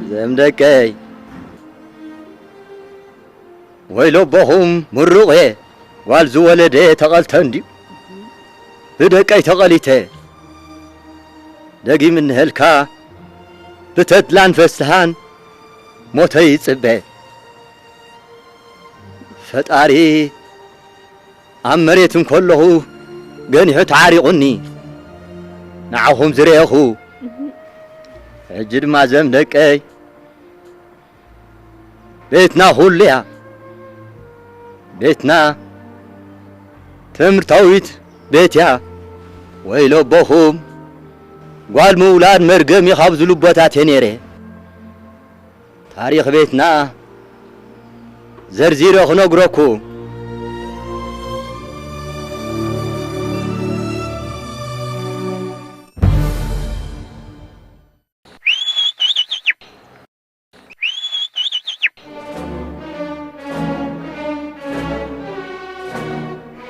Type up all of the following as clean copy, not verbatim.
زمدكي ويلو بهم مرغي والزو ولدي تغلتندي بدكي تغليته دقي من هلكا بتدلان فسهان موتي صبي فتاري عمريتم كله جنيه تعارقني نعهم زريخو اجد ما زمدكي بيتنا هوليا بيتنا تمرتويت بيتيا ويلو بوهم قال مولاد مرقم يخبز لبوتات هنيري تاريخ بيتنا زرزيرو خنقركو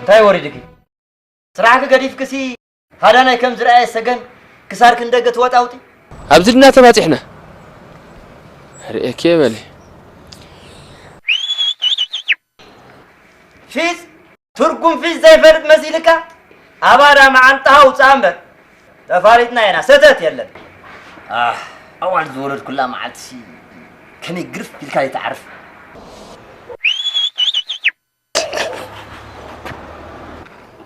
انتاي وريدكي سرعك قديف كسي هذا انا كم زرعي السجن كسارك ندقت وطاوتي ابزلنا تباتحنا رئيك يا بلي فيز تركم فيز زي فرد مزيلكا ابادا مع انتها وصامبر تفاريتنا هنا ستت يلن اول زورد كلها معلتشي كان يقرف بالكاي تعرف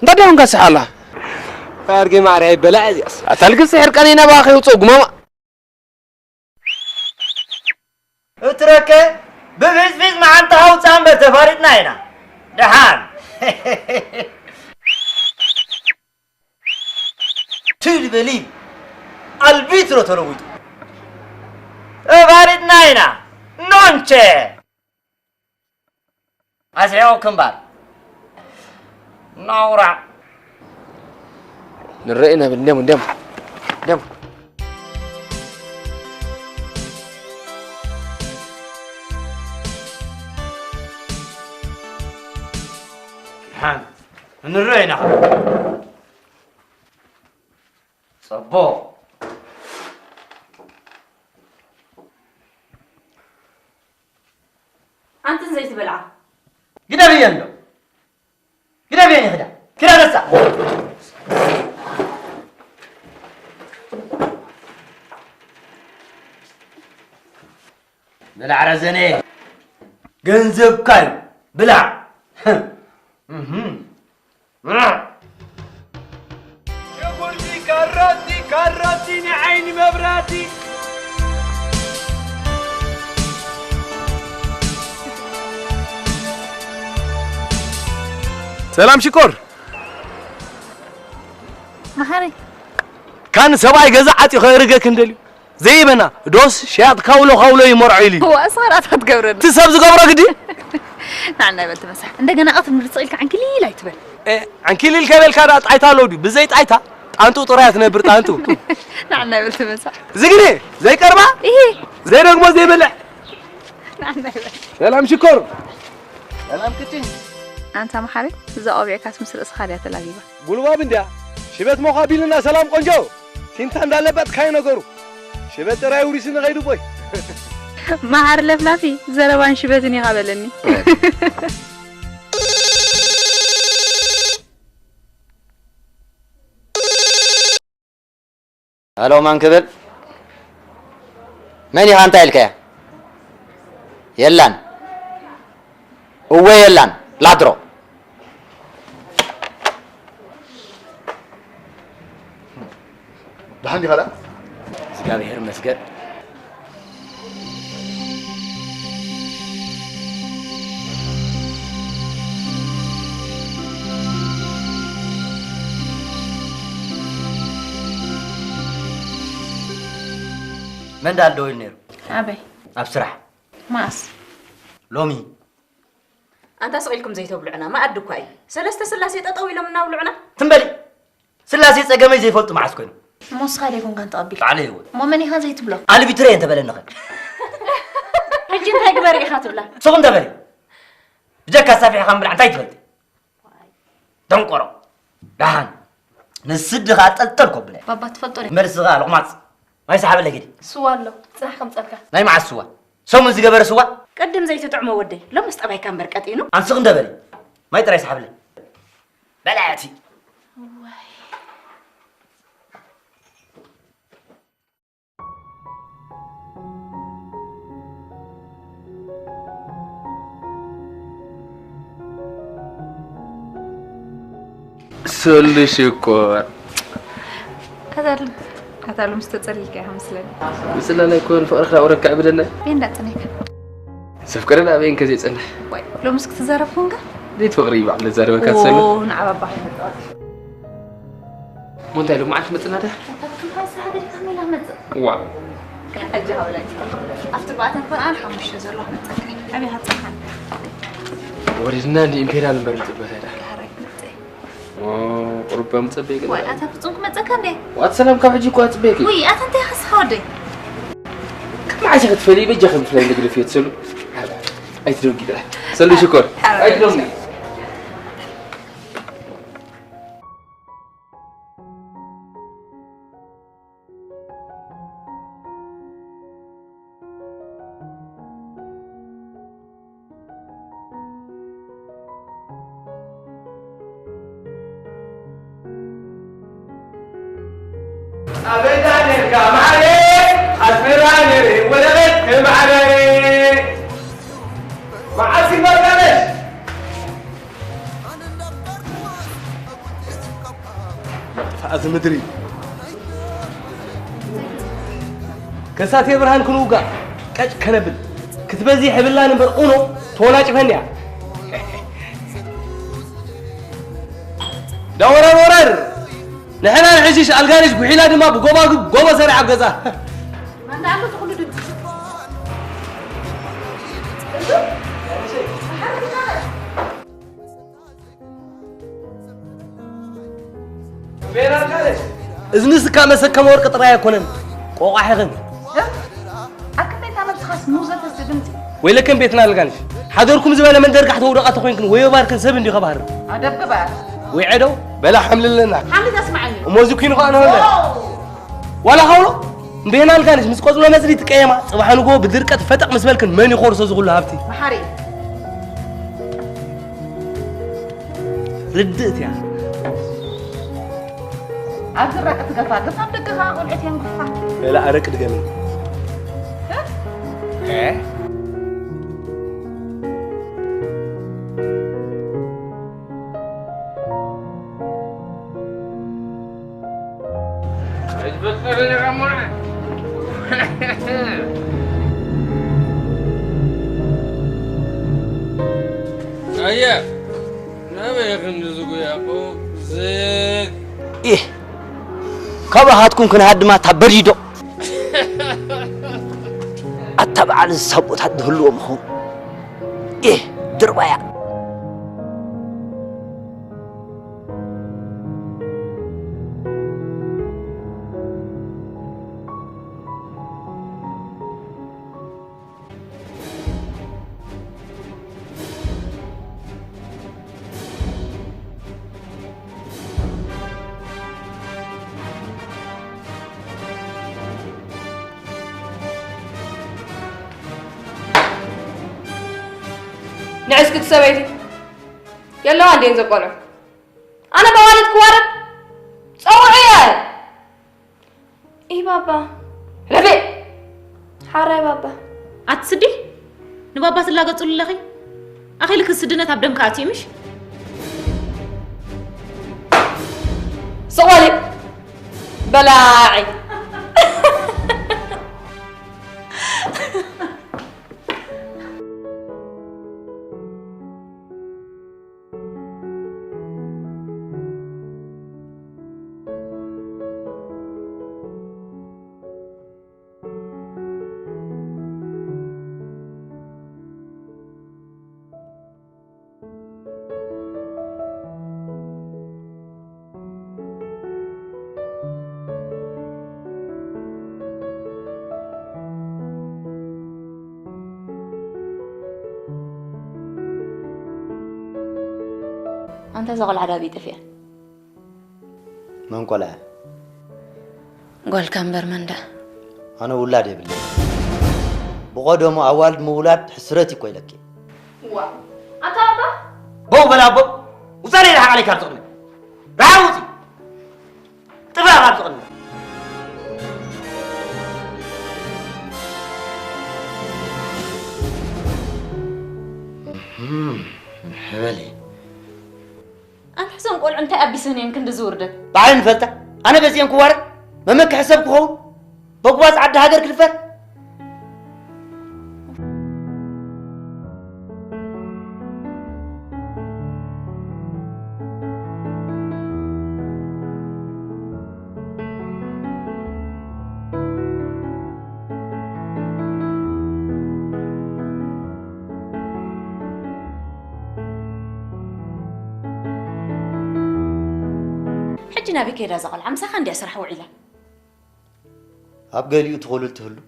انت دون قصح الله فارقي معري بلا ازيس اتلقى سحر قنينا باخي وصوق ماما اترك بفيز فيز مع انتها وصامبر تفاريتنا هنا دهان تيل بليم البيترو ترويت تفاريتنا هنا نونچه اسيو كمبار نورا نرئنا بالنم ندم دم ها نرئنا صبو انت ازاي تبلع كده بيندو كده بيني كده نسا بلع رزني جنزب كاي بلع يا ولدي كرتيني عيني مبراتي سلام شكر محاري كان سباي جزعتي خيرك اندلي زي بنا دوس شاط خولو يمرعي لي هو اصغر اتقبرد تسبز قبرك دي نعنا بنت مسح عندنا قطر من رصيلك عن كليل ايتبل عن كليل كبل كذا طعيتا لودي بزيت عيتا انتو طريات نبرت انتو نعنا بنت مسح زغني زي قربا ايه زي رغمو زي بلع نعنا سلام شكر سلام كتين انت محاري زقابيع كاس مسل اسخاريا تلاقيبا قولوا بنديا شبت مقابلنا سلام قنجو سنت اندالبت كاي نغرو شبت راي وريسن غيدو بوي محار لفلافي زربان شبتني قابلني الو مان كبل من يهانتا الكيا يلان هو يلان لادرو دهني هلا እግዚአብሔር ይመስገን من دال دوي نيرو ابي ابسرح ماس لومي انت سئلكم زي تبلعنا ما ادكاي سلسته سلاسي تطوي لهم نابلعنا تنبلي سلاسي صقمي زي فلط معس كوين موس خالي يكون كان تقبل عليه هو مو مني هذا يتبلو علي بتري انت بلنخ حجي انت كبري خاتبلا سوق انت بلي جاك صافي خمر انت تبلي دنقرو دهان نسد خاطلتلكم بلا بابا تفضل مرس غا لقماص ما يسحب لك دي سوالو صح كم صلكا ناي مع السوا سوم زي سوا قدم زيت طعمه ودي لو مستبعي كان بركاتينو انسق ندبري ما يطرى يسحب لي بلاتي سل شكر هذا لو مستتصلك يا مسلم مسلنا يكون فقرك لا ورك عبدنا بين لا تنيك سفكرنا بين كذي صنح واي لو مسك تزرفونك ليت فقري بعد الزربه كاتسل اوه نعم بابا مو انت لو ما عرفت متنا ده واو أجا ولا أفتر بعدين كون أنا حمش زلوا متذكرين أبي هتصحن ورينا دي إمبيريال برد بهذا حرك متى ربما متبيك واي أتفصلك متذكر ليه واتسلام كم حجي كوات بيكي وي أنت خس خودي كم عايزة تفلي بيجي خم فلان نقدر فيه تسلو أي تلوم كده سلو شكر أي تلوم أبدا نركب عليه أسراني ولغت معلي معاسي مرقبش فأز مدري كساتي برهان كنوقع كاج كنبل كتبزي حبلا نمبر أونو تولاج فنيا دورر نحنا نعيش القارش بحيلا دي ما بقوبا سريع قزا ما انت عم تقول لي فين القارش إذن كان مسكم ورقة طرايا يكونن قوقع حقن أكيد بيت عمل خاص موزة تستدمتي ويلا كم بيتنا القارش حضركم زمان من درجة ورقة تخوينكن ويباركن سبن دي خبر أدب بقى ويعدو بلا حمل لنا حمد تسمعني وموزكين قانا ولا حولو بينا القارش مسقط ولا مسري تقيما صباح نقو بدرقة فتق مسبلكن من يخورس زغل هافتي محاري ردت يعني أزرق تقفا قفا بدقها قلعت ينقفا لا أركض جميل ها بطل لي رمونا أيه نعم يا خنزوق يا أخو زيك إيه كبا هاتكم كن هاد ما تبريدو أتبع السبوت هاد هلو مخو إيه دربايا نعس كنت سويتي يلا عندي انزل قولك انا بوالد كوارد صوعي ايه بابا لفي حارة يا بابا أتسدي نبابا تلاقى تقول لخي أخي لك السدنة تبدأ مكاتي مش صوالي بلاعي أنت زغل عربي تفيا من قلع قول كان برمندا أنا ولادي بالله بقدم أول مولاد حسرتي كويلك وا أنت أبا بو بلا بو وصاري لها عليك هرتقني بعوزي تفاهم هرتقني حبالي أنا حسن قول أنت أبي سنين كنت زوردك بعدين فلتة أنا بس ينكو وارد ما مك حسابك هو بقواز عد هاجر كلفر حجنا بك إذا زغل عم سخن دي أسرح وعيله أبقى لي تقول تهلو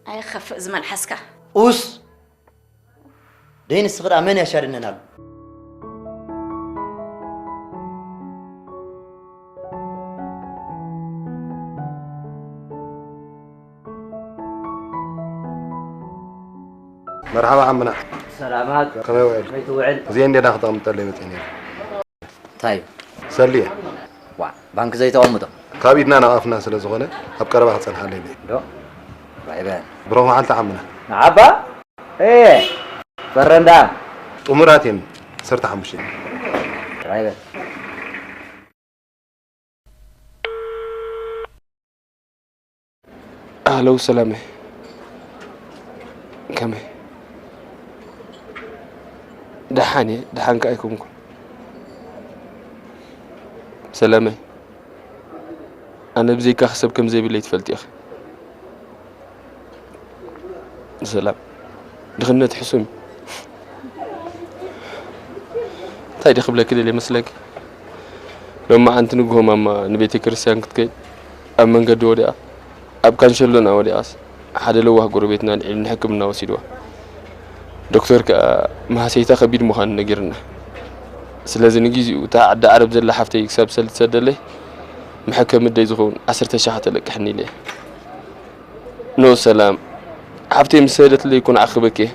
أي خف زمن حسكة أوس دين الصغر أمان يا شارنا نالو مرحبا عمنا سلامات كما وعد بيت وعد زين دي ناخذ مطلع متين طيب سليه وا بانك زي تقوم كابيتنا نقفنا سلا زغونه اب قربه حصل حالي دو بايبان برو حالت عمنا عبا ايه فرندا اموراتين صرت حمشي بايبان أهلا وسلامة كمي دحاني دحانك أيكم سلامة أنا بزيك أحسب كم زي باللي تفلت يا أخي سلام دخلنا حسومي تاي دخل لك كده اللي مسلك لما أنت نقوم أما نبيتي كريستيان كتكي أما نقدر ودي أب كان شلنا ودي أس حدا لو واحد قربتنا نحكمنا وسيدوا دكتور ما سيتا خبير مهان نجرنا سلازم نجيزي وتعدى عرب زل حفتي يكسب سلت سدله محكم الدي زخون 10 شحات لك حني ليه نو سلام حفتي مسيرت اللي يكون عقبك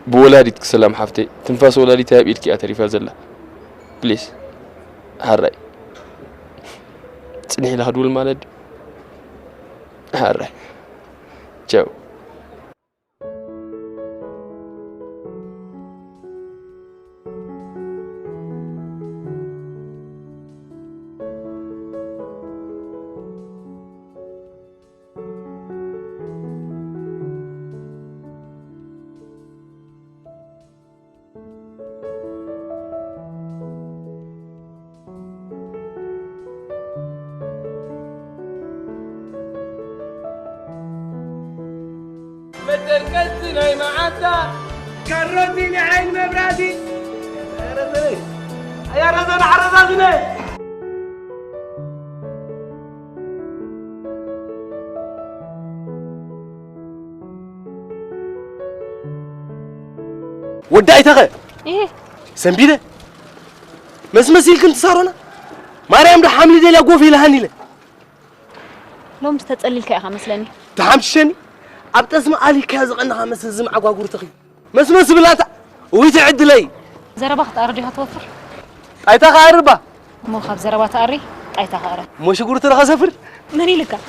بولادك سلام حفتي تنفاس ولادي تاب إيدك أتريفا زله بليز هالرأي تسنحي لهدول المالد هالرأي جاو بدركتني معتا كرتني عين مبراتي يا رزان عرضتني وداي تغي إيه سنبيده مسمسيل كنت صارونا مريم ده حمل دي لا في لهني له لو مستتصلي لك يا أخي مسلني تحمشني أبتسمع علي كذا قلنا خمس زم عقاقور تخي مسمس بلاتا ويتعد لي زربا خطأرجي هتوفر أي تخاربة مو خاب زربا تأري أي تخارة مش قلت لها سفر ماني لك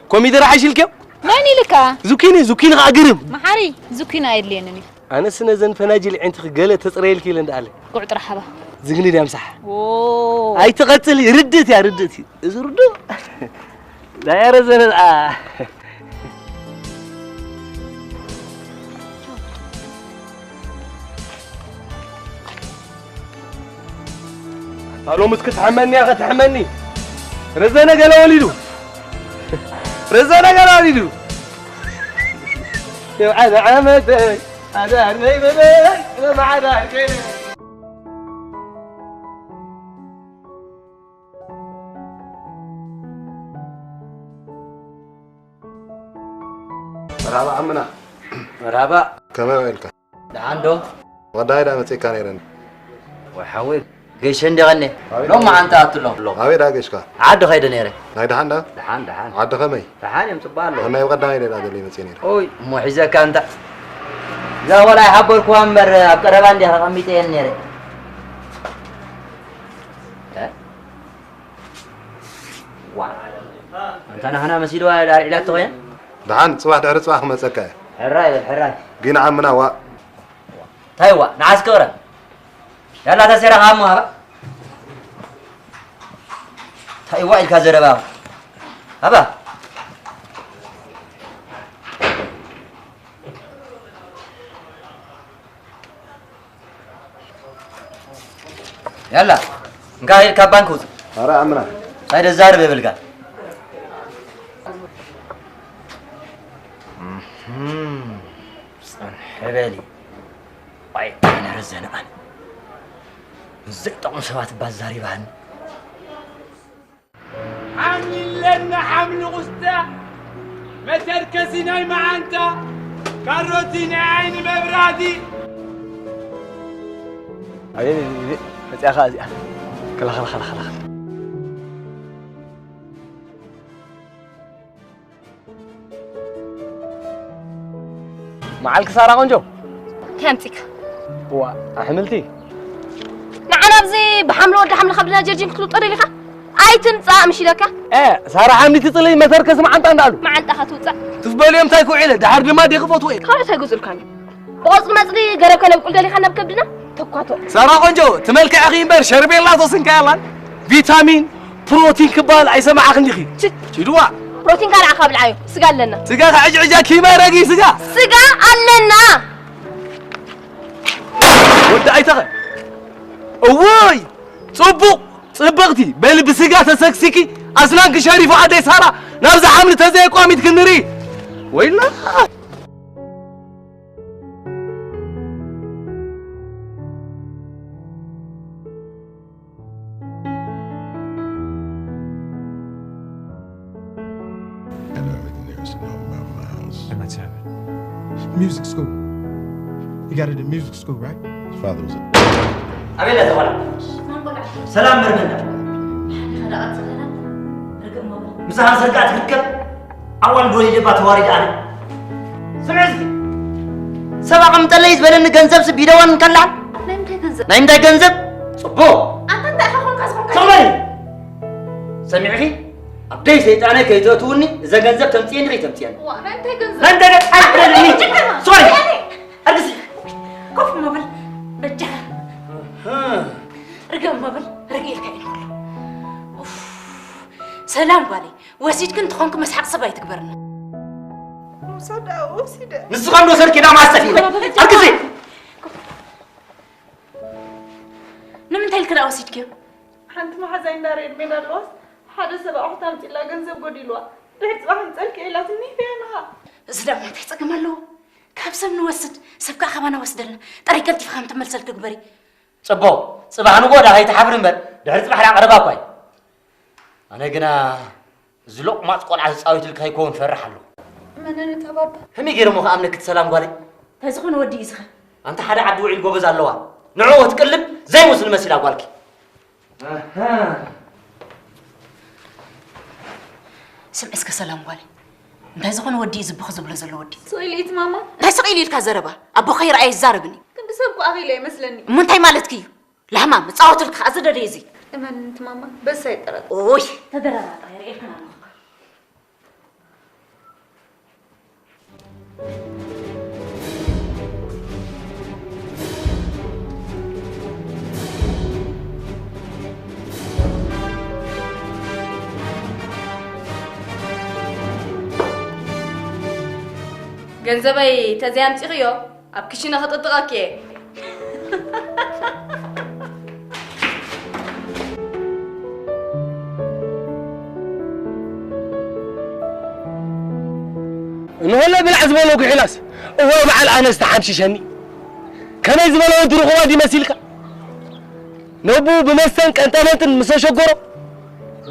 كوميدي راح يشيلكم ماني لك زوكيني غاقرم محاري زوكينا يدلينني أنا سنة فناجل عند قالت تصريل كيل عند علي قعد رحبة زغني دي امسح اوه أي تقتلي ردتي زردو لا يا رزن قالوا مسك تحملني يا اخي تحملني رزانه قالوا وليدو يا عاد عمتي هذا ما عاد كده مرحبا عمنا مرحبا كما وعدك ده عنده غدا هيدا متي كان يرن وحاول قيش عندي غني لو ما أنت أتلو أبي راجش كا عاد خيد نيري نايد حنا دحان عاد خمي دحان يوم تبالو أنا يبغى داير هذا اللي مسيني أوي مو حزة كانت لا ولا يحبوا الكوامبر أقرب عندي رقميتين نيري واو أنت أنا مسيدو إلى توين دحان صباح دحر صباح مسكة حراي جينا عمنا وا تايوا نعس كورة يلا تسير غامو هبا تايوا الكازر باو هبا يلا نقايل كابانكوز أرى عمنا هيدا الزهر بيبلقى حبالي واي انا رزنا انا ازاي طعم سوات بازاري بان حمل لنا حمل غستا ما تركزيناي مع انت كاروتيني عيني مبرادي عيني يا خالي خلا معلك سارة قنجو كانتك هو حملتي نعنا بزي بحمل ود حمل خبلنا جرجين كتلو طري لك اي تنصا مشي لك سارة حملتي طلي ما تركز مع انت اندالو مع انت خطوصا تفبل يوم تايكو عيله دحر ما دي خفوت وين خلاص هيجوز الكاني بوص مصري غرب كلام قلت لي خنا بكبدنا تكواتو سارة قنجو تملك اخي مبر شربي الله توسن كايلان فيتامين بروتين كبال اي سمع اخ ندخي شدوا بروتين كان عقاب العيو سقا لنا سقا عجعجا كيما راقي سقا لنا ود اي تغ اوي صبغتي بل بسقا تسكسكي اسلانك شريف عدي سارة نبز حمل تزي قومي تكنري ويلا Music school. You got it in music school, right? His father was a أبي لا تولع سلام مرمنا مساحة سرقات ركب أول دولي جبات وارد علي سمعتي سبع قمت اللي يزبل إن جنزب سبيدوان كلا نايم ده جنزب صبو انت اخون كاسكون سمعي سمعتي أبدي سيطانة كيتوتوني إذا جنزب تمتين غي تمتين وانا انت جنزب لن تجد أي سوري أرقصي كوف مبل بجهر رقم مبل رقيل كاين اوف سلام بالي وسيد كنت خونك مسحق صباي تكبرنا وسيدة نسخن دوسر كده ما استفيد أرقصي نمنتهي الكرا وسيد كيو حنت ما حزين دارين من الوس حدا سبع أحتمت إلا جنزب قدي لوا رحت صباح نسألك إلا تني فينها زدام ما تحتاج مالو كابسم نوسد سبكا خمانا وسدلنا طريقة تفهم تملسل تكبري صبو صباح نقول هاي تحبرن بر دحرت بحر عقربا كوي أنا جنا زلق ما تقول على ساويت لك هيكون فرح له من أنا تباب همي غير مو أمنك السلام قالي تزخون ودي يسخن أنت حدا عدو عيل جوبز اللوا نعوه تكلم زي مسلم مسيلا قالك سمعسك سلام قالي انت زخون ودي يزبخ زبل زلو ودي سئليت ماما انت سقيلي لك زربا ابو خير اي زاربني كنت سبقو أغي لي مثلني منتي مالتكي لهما متصاوت لك ازد ريزي إما أنت ماما بس هي ترى اوي تدرر غير ايه كنا ገንዘበይ ተዚያም ጽሪዮ ኣብ ክሽነ ኸጥጥቐኪ نهلا بالعزبه لو كحلاس هو مع الانس تحمششني كما يزبلو درخوا دي مسيلك نبو بمستن قنطنتن مسشغرو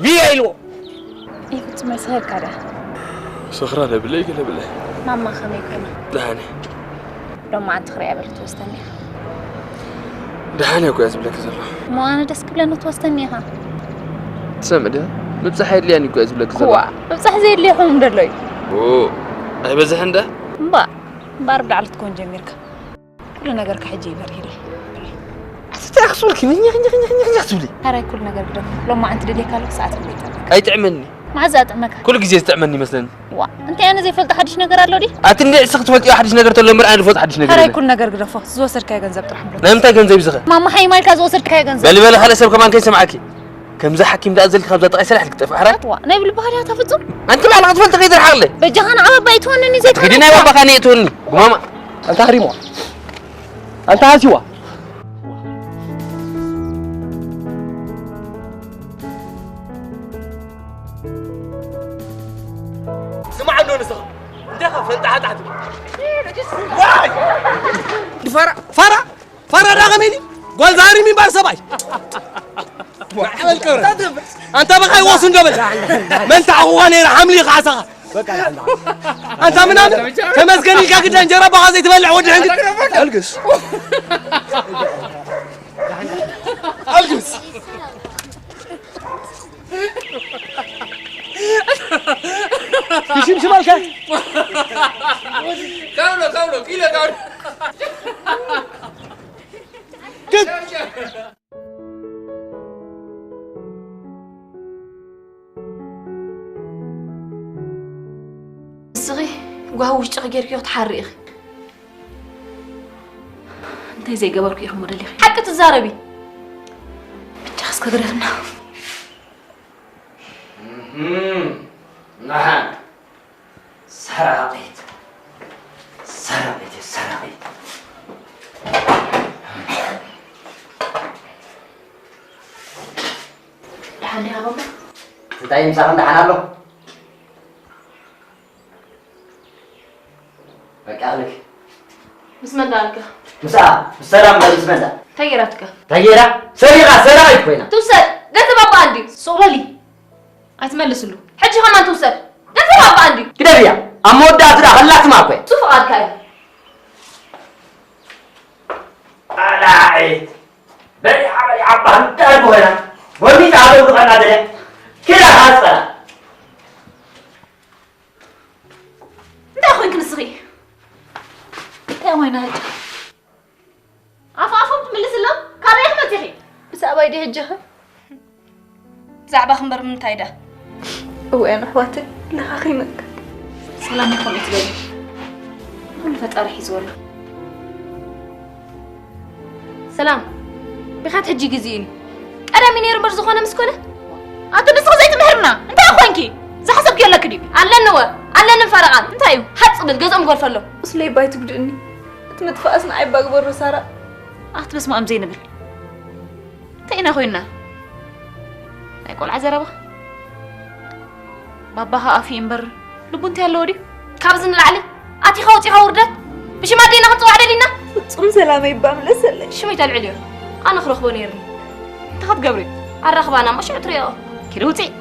في ايلو يفت مسهر كده سخرانة بلاي كلا بلاي ماما خمي كنا دهاني لو ما عاد تخري قبل توستني دحاني أكو أزبلك زلمة ما أنا دسك بلا نتوستنيها تسمع ده مبصح لي يعني أكو أزبلك زلمة هو مبصح زي اللي حوم دلوي أوه أي بزح عنده بارب على تكون جميلك كل نجارك حجي برهيلي تأخذ لك نيا هراي كل نجار بدك لو ما أنت ليك على ساعة البيت أي تعملني مع زاد عمك كل جزء تعملني مثلا أنت أنا زي فلت حدش نجار الله دي أتني سقط فلت حدش نجار تقول لهم أنا فلت حدش نجار هراي كل نجار بدك زوسر كاي جنزب تروح مبلغ نعم تاي جنزب زخ ماما حي مالك زوسر كاي جنزب بالي خلاص سب كمان كيس معك كم زحك يمدأ أزلك خمسة دقائق سرح لك تفهم حرام أنا يبي البهارات تفضل أنت مع الأطفال تغير حالي بجهان على بيتونني زيت خدينا يا بابا خاني يتوني ماما أنت حريمو أنت هاسيوا سمع عنه نسخة أنت خاف أنت حد واي فرع رقميني قول زاري مين بارسباي أنت بقى يوصل قبل من تعواني حملي خاصة أنت من أنا تمسكني كاكد أنجرا بقى زي تبلع وجه عندك ألقس يشم مالك كاولو كيلو كاولو صغي وهو وش غير كيو تحرق انت زي قبل كيو موديل حق تزاربي بتخس كبرنا نعم سرقت لحد يا بابا تتايم مسافن دحنا له بقى لك بسم الله عليك السلام بسم الله تغيرتك تغيرا سرقت كوينا توصل قلت بابا عندي صولي اتملس له حجي كمان توصل قلت بابا عندي كده بيا امودات ده خلات معك شوف قال كاي الاعيد بني عمل عبا انت هنا ودي تعالوا تقنا ده كده حصل انت اخوي يمكن صغير يا وين هاي عفوا تملس له كان يخمت يخي بس ابا يدي هجها زعبا خمبر من تايدا وين اخواتي لا خيمك سلام يكون يتبين كل فترة حيزور سلام بخات هجي جزيني أنا من يرمر زخانة مسكونة أنت نسخ زيت مهرنا أنت أخوانكي زي حسب كيلا كدي علنا فرقان أنت أيوه حد صدق جزء مقول فلو بس ليه بايت بدني متفقسنا عيب بقبر سارة بس ما أم زينب تينا أخوينا يقول عزربة بابها أفي إمبر لبنتي هالوري كابزن العلي أتي خوتي خوردت بشي ما دينا هنطوع علينا تصوم سلامة يبقى ملسلة شو ميت العليا أنا خرخ بونيرني أنت خد قبري الرخبة أنا مش عطريقة كيلوتي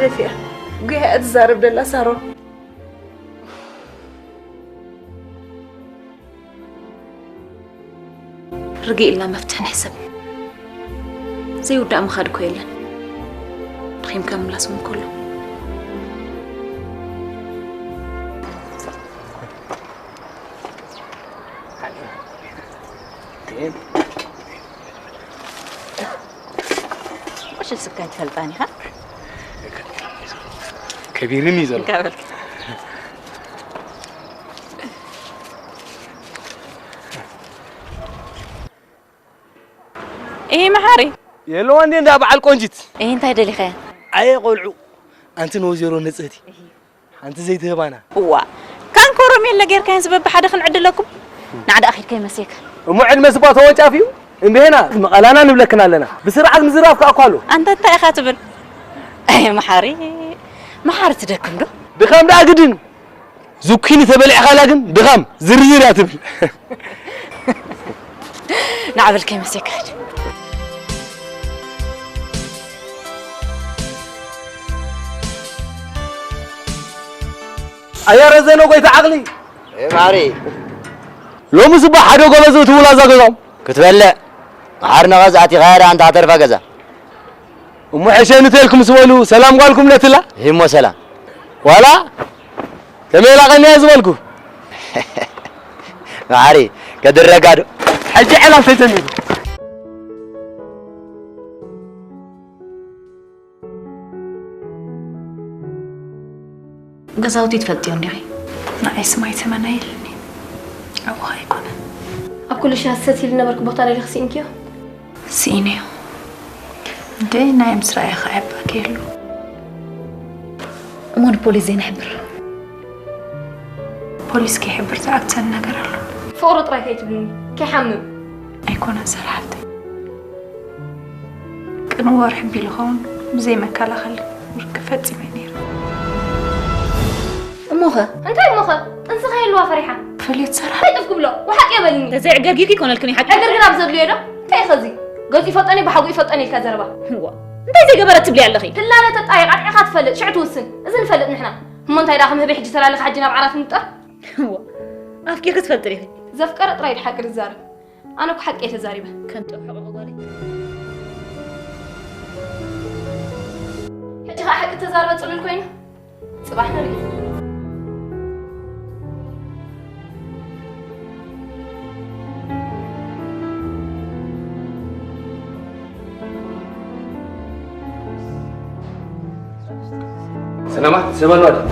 قلت فيها قيها أتزارب دلا سارو رقي إلا مفتح نحسب زي ودا مخاد كويلا رخيم كامل اسمه كله وش السكان فلباني ها؟ كبيرني زلمة كابل ايه محاري يلو عندي اندا بعل قنجت ايه انت هيدا اللي خيان اي قلعو انت نوزيرو نصتي انت زي تهبانا وا كان كورم يلا غير كان سبب بحدا خنعد لكم نعد اخير كاي مسيك ومعد مسبات هو صافيو امبهنا مقالانا نبلكنا لنا بسرعه مزراف كاكلو انت يا خاتبل اي محاري محار تدكم دو دخام دا قدن زكيني تبلع خالا كن دخام زرزر تبل نعبل كاي مسيك ايا رزنو قيت عقلي إيه معري لو مصباح حدا قبزت ولا زقزم كتبلع عارنا غزعتي غير عند عطر فقزة أم حسين تلكم سولو سلام قالكم نتلا هم سلام ولا كميلا غني يزولكم معري كدر رقادو حجي على فتني ገዛውቲ ትፈልጥዮም ዲኺ ንዓይ ስማይ ተመና የለኒ ኣብኻ ኣይኮነ ኣብ ኩሉ ሻ ሰት ኢል ነበርክ ቦታ ላይ ክሲንኪዮ ሲኢነዮ እንደ ናይ ምስራይ ኸዓባ ከየሉ እሞን ፖሊስ ዘይንሕብር ፖሊስ ከይሕብር ዝዓግተን ነገር ኣሎ ፍቅሪ ጥራይ ከይትብልኒ ከይሓምም ኣይኮነን ሰላሓልተይ ቅንወር ሕቢሉ ኸውን ብዘይ መከላኸሊ ውርቂ ፈፂመ ነይሩ እሞኸ እንታይ እሞኸ ጥንስኻ የለዋ ፈሪሓ ፈሊት ሰራሕ ከይጥፍ ክብሎ ወሓቅ የበልኒ ተዘይ ዕገርጊርኪ ይኮነልክኒ ሓቂ ዕገርግር ኣብ ዘድልዮ ዶ እንታይ ኸዚ ገፂ ይፈጠኒ ብሓጉ ይፈጠኒ ኢልካ ዘረባ እንታይ ዘይገበረት ትብሊ ኣለኺ ትላለ ተጣይቕ ኣጥዒኻ ትፈልጥ ሽዕ ትውስን እዚ ንፈልጥ ንሕና እሞ እንታይ ዳ ክምህበ ሕጂ ተላለኸ ሓጂ ናብ ዓራት ንጠር ኣፍኪርክ ትፈልጥ ኢኺ ዘፍቀረ ጥራይ ድሓቂ ዝዛረብ ኣነ እኮ ሓቂ እየ ተዛሪበ ከንቱ ሕቑቕ ጓለይ ሕጂ ከዓ ሓቂ ተዛረበ ፅሉል ኮይኑ ፅባሕ ንርኢ سلامات سبا الوالد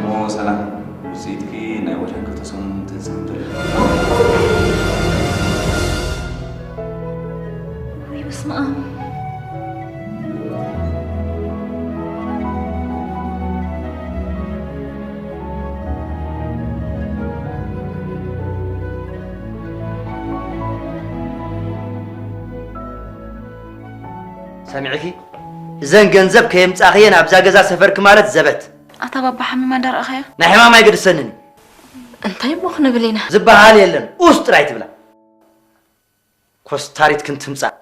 مو سلام وزيدكي ناي وجهك تصوم تنسمت وي بسم الله سامعيكي زين جنزب كيم تاخين ابزا غزا سفرك مالت زبت اتا بابا حمي ما دار اخيا نحما ما يقدسنني انتي مخنا بلينا زبحال يلن اوست رايت بلا كوستاريت كنت تمصا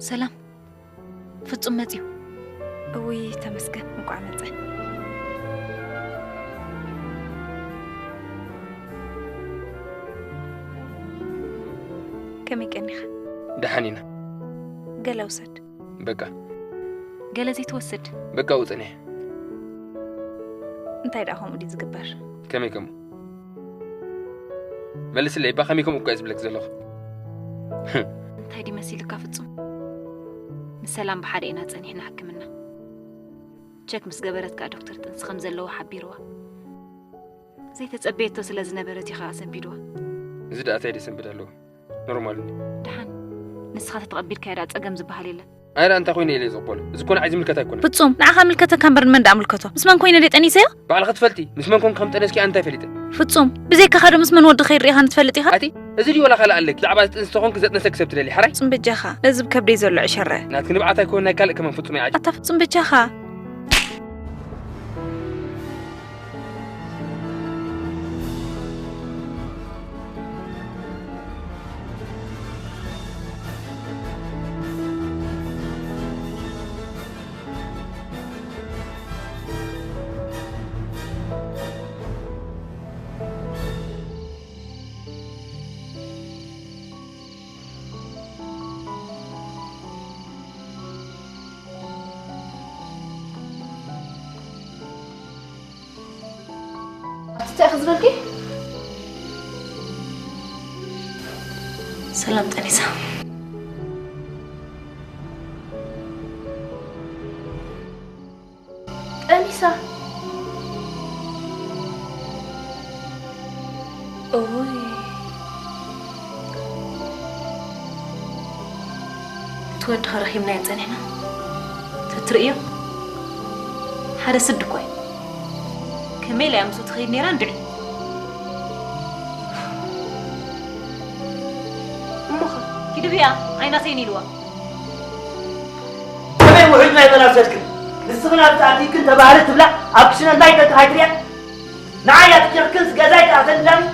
سلام ፍጹም መጽዩ እውይ ተመስገን እንኳን መጽ كمي كنيخ دحانينا قلا وسد بقى قلا زي توسد بقى وطني انت يدعهم ودي زقبار كمي كم ملس اللي بقى خميكم وكايز بلك زلخ انت هيدي مسيلك فتصم مسلام بحرينا تصنيحنا حكمنا تشك مس جبرت كا دكتور تنس خمس لو حبيروا زي تتصبيتو سلا زنبرتي خاصن بيدوا زيد اتايدي سنبدالو نورمال دحان نسخه تقبل كيدا صقم زبحال يله ايرا انت خويني لي زقبل زكون عايز ملكتا يكون فتصوم نعها ملكتا كان برن من دعملكتو مسمن كوينه دي طنيسه بعد خطفلتي مسمن كون خم طنسكي انت فليت فتصوم بزيك خادو مسمن ود خير ريها نتفلطي خا اتي ازدي ولا خلا عليك لعبات انستخون كزت نسك سبت لي حراي صم بجاخا لازم كبري زلع عشره ناتك نبعتا يكون ناكل كمان فتصوم يعجب اتا فتصوم بجاخا تأخذ بالكي سلام تنيسة أنيسة أوي تود خرخي من يتنينا تترقيه حدا سد كوي كميل يا مسوت خير نيران دعي أمخ كده بيا عيناتين يلوا كمين وحيد ما يطلع سجل السغنة بتاعتي كنت بارد تبلع أبشنا دايتك هايدريا نعايا تكير كنس جزايك أعطن لم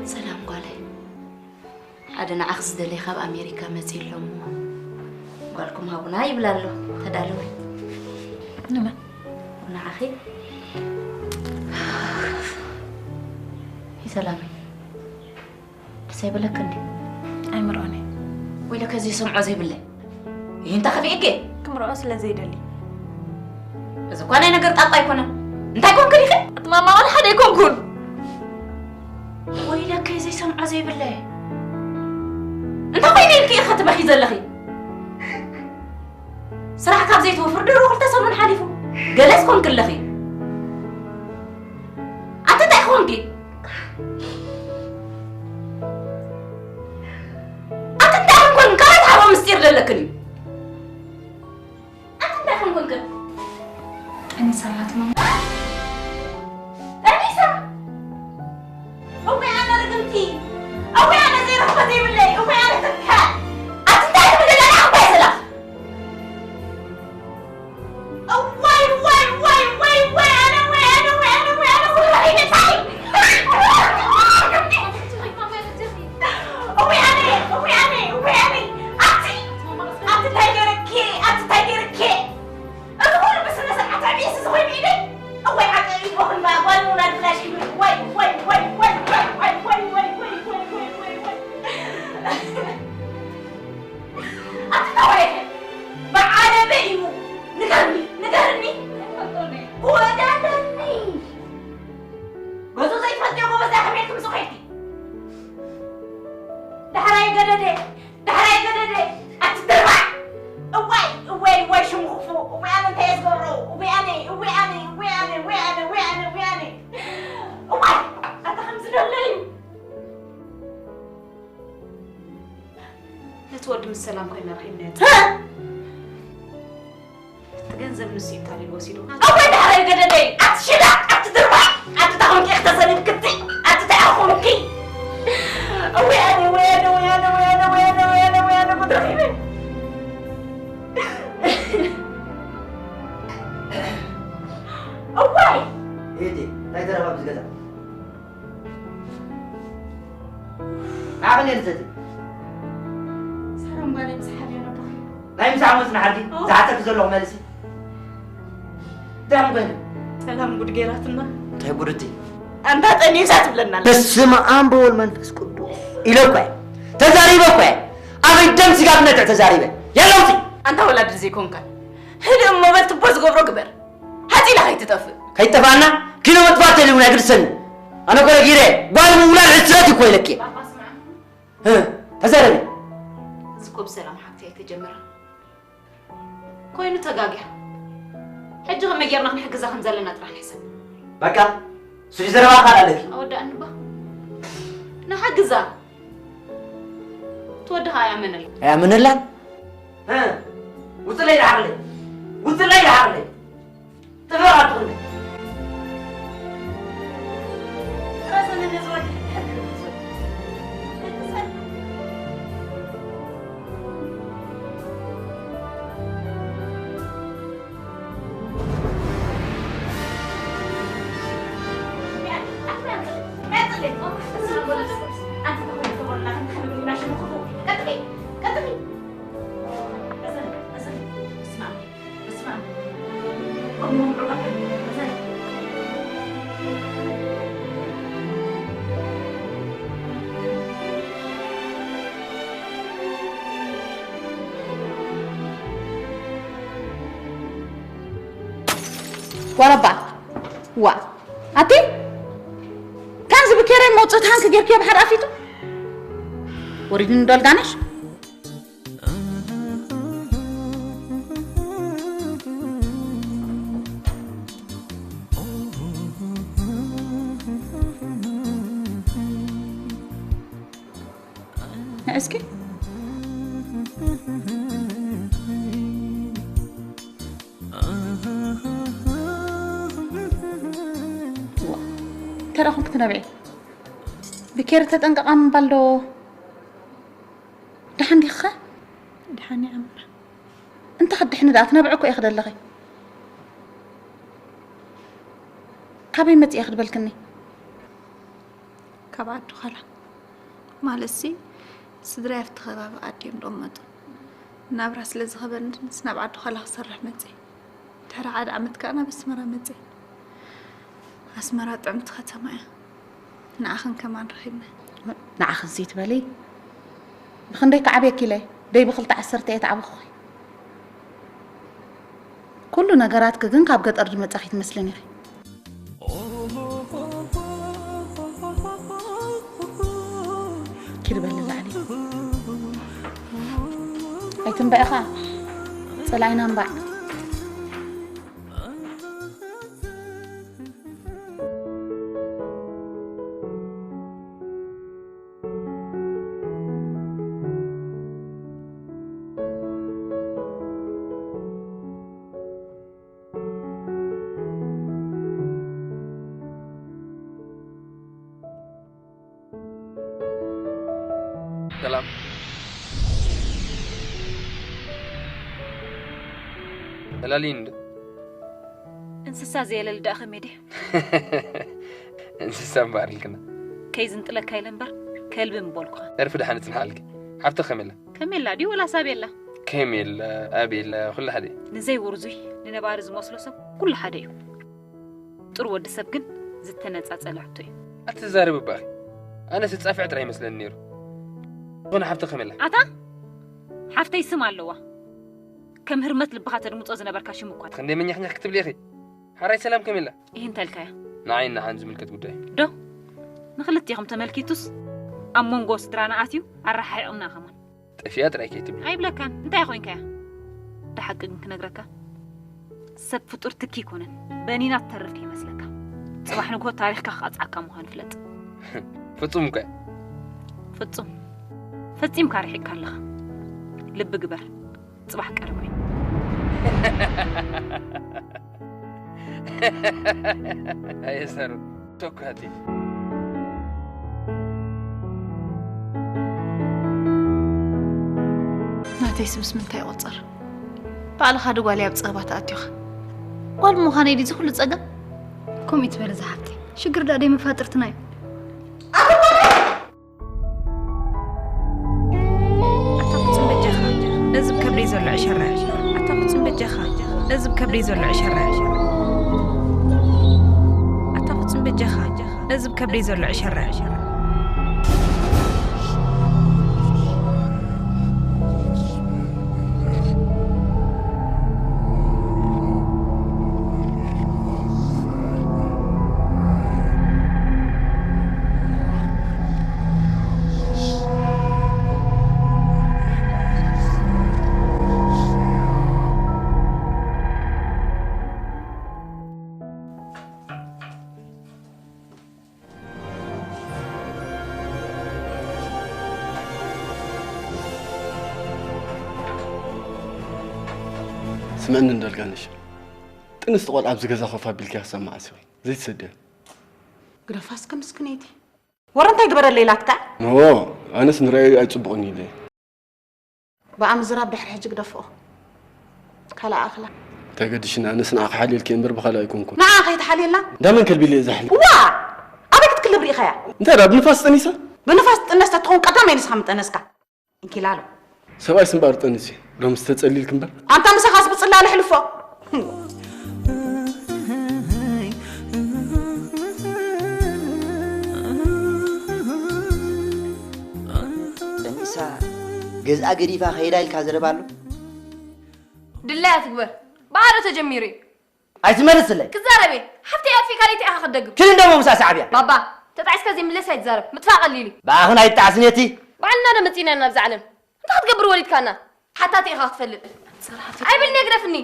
سلام قالي أدنى أخذ دلي خاب أمريكا مزيل لهم قالكم هابونا يبلالو تدالوي نما ابن أخي سلامي سيبلك عندي أي مروني ويلا كزي سمعوا زي بالله انت خفيكي كم رؤوس لا زي دلي إذا كان أنا قرط أطاي كنا انت يكون كريخي ماما ولا حدا يكون كون ويلا كزي سمعوا زي بالله انت وين لك يا خطب أخي زلخي صراحة كاب زيت وفرد روح التصل حالفه جلس كون كل خي أنت تأخون كي أنت تأخون كون كارت حرام مستير للكني أنت تأخون كون كن أنا صلات ماما أنيسة أوي أنا رقمتي أوي أنا زي رحمتي بالله أوي أنا تبكى أنت تأخون من اللي أنا أبغى يسلا تودم السلام كنا رايحين نات تجنزب نسيت على الوسيلة أوي ده على الجددين أتشيل أتدرب أتتعاون كي اختزني بكتي أتتعاون كي أوي أنا ويانا ويانا ويانا ويانا ويانا ويانا بدريمة أوي إيدي لا ترى ما بزجزا عقلي نزتي سلام قالي مسحبي أنا بخير لا يمسح مسنا حركي زعتك زلوا مالسي دام قلنا سلام قد جيراتنا طيب قدتي أنت تاني سات بلنا بس ما أم بول من تسكتوا إلوكوا تزاريبكوا أبي دم سجاب نتع تزاريبه يلا وتي أنت ولا درزي كونك هذا ما بتبوز قبر كبر هاتي لها يتتفق كي تفعلنا كيلو متفات اللي ونا قرسن أنا كلا جيرة قال مولا العسرات كوي لك ها تزاربي زكوب سلام حكتي تجمر كوينو تجاجح حجهم مجرنا نحق زخم زلنا تروح نحسب بكا سوري زروا خال عليك أود أنبه نحق زا تودها يا من الله ها وصلي لعقلي وصلي لعقلي تفرعت غني راسنا نزوج وربع وا أتي كان زبكيري موت هانك جيب كيف بحر أفيتو وريدين دول دانش اسكي تراكم كتنبعي بكير تتنقق عم بالو دحن ديخه دحني عمرة انت خد دحن دات نبعك ياخذ لغي كابي مت ياخذ بالكني كبعد خلا مالسي سدرا يفتخباب قديم رمض نابراس لزخبن سنبعد خلا صرح متي ترى عاد عمت كأنا بسمرة متي أسمرة طعمت ختمة نأخن كمان رخيبنا نأخن زيت بالي بخنديك عبيك لي داي بخلت عسرتي تعبخي كل نجاراتك جن كاب قد أرجع متأخي تمثلني كده بالله عليك أي تنبأ خا طلعنا نبع سلام دلالين انسسا زي للدا خميدي انسسا مبارلكنا كيز انت لك كايلنبر كلب مبولكا تعرف دحنت نحالك حفت خميلة كميلا دي ولا سابيلا كميل ابي كل حدا نزي ورزوي لنبارز مسلسب كل حدا يو طرو ود سب كن زتنصصلعتو اتزارب باخي انا ستصافع ترى يمسلني نيرو وانا حفت خميلة اتا حفتي يسمع اللوا كم هرمت لبخا تدمصو زنبركا شمكوات خندي من يحني كتب لي اخي حراي سلام كميلة ايه انت الكايا نعين عن ملكت غداي دو نخلتيهم تملكيتوس امونغو سترانا اتيو ارحيقنا كمان طفيات راي كتب اي بلاكان انت يا خوين كايا دحق نكنغركا سب فطور تكي كونن بنينا ترفك يمسلكا صباح نكو تاريخك خاصعكا مهان فلط فطومك فطيم كارحك الله لب جبر صباح قربي هاي سر توكاتي ما تيسمس من تاي وصر بعد خادو قالي ابصبات اتيخ قال مو خاني دي كل صقم كم يتبل زحبتي شكر دادي مفاطرتناي اتفصل بجخا لازم كبري زول عشرة اتفصل بجخا لازم كبري زول عشرة اتفصل بجخا لازم كبري زول عشرة سمعنا ندلقانش تنس تقول عبز جزا خفا بالكاس سمع سوي زيت سدة قرفاس كم سكنيتي ورنت يقبر الليلات تاع أنا سنرأي أتبعني لي بقى زراب بحر حجك دفوه كلا أخلا تقدشنا أنا سنع حالي الكيمبر بخلا يكون كون نعم خيط حالي لا دائما كلبي اللي زحلي أبيك تكلم بري خيا أنت راب بنفاس تنسى بنفاس الناس تتخون قدام ينس خمت أنسكا إنك لالو سواء سنبار تنسي لو مستتسألي الكمبر أنت مسخاس بتصلي على حلفه انسا جزء قريفة خيرا الكازر بالو دلا تكبر بعد تجميري عايز تمارس لي كزاربي حفتي أفي كاريتي أخذ دقم كل ده مساس عبيا بابا تتعس كذي من لسه يتزارب متفاعل لي بقى هنا يتعسنيتي بعدنا أنا متينا أنا بزعلم أنت هتقبر وليد كنا حتى تيخاف تفلت صراحة أي بالني أقرفني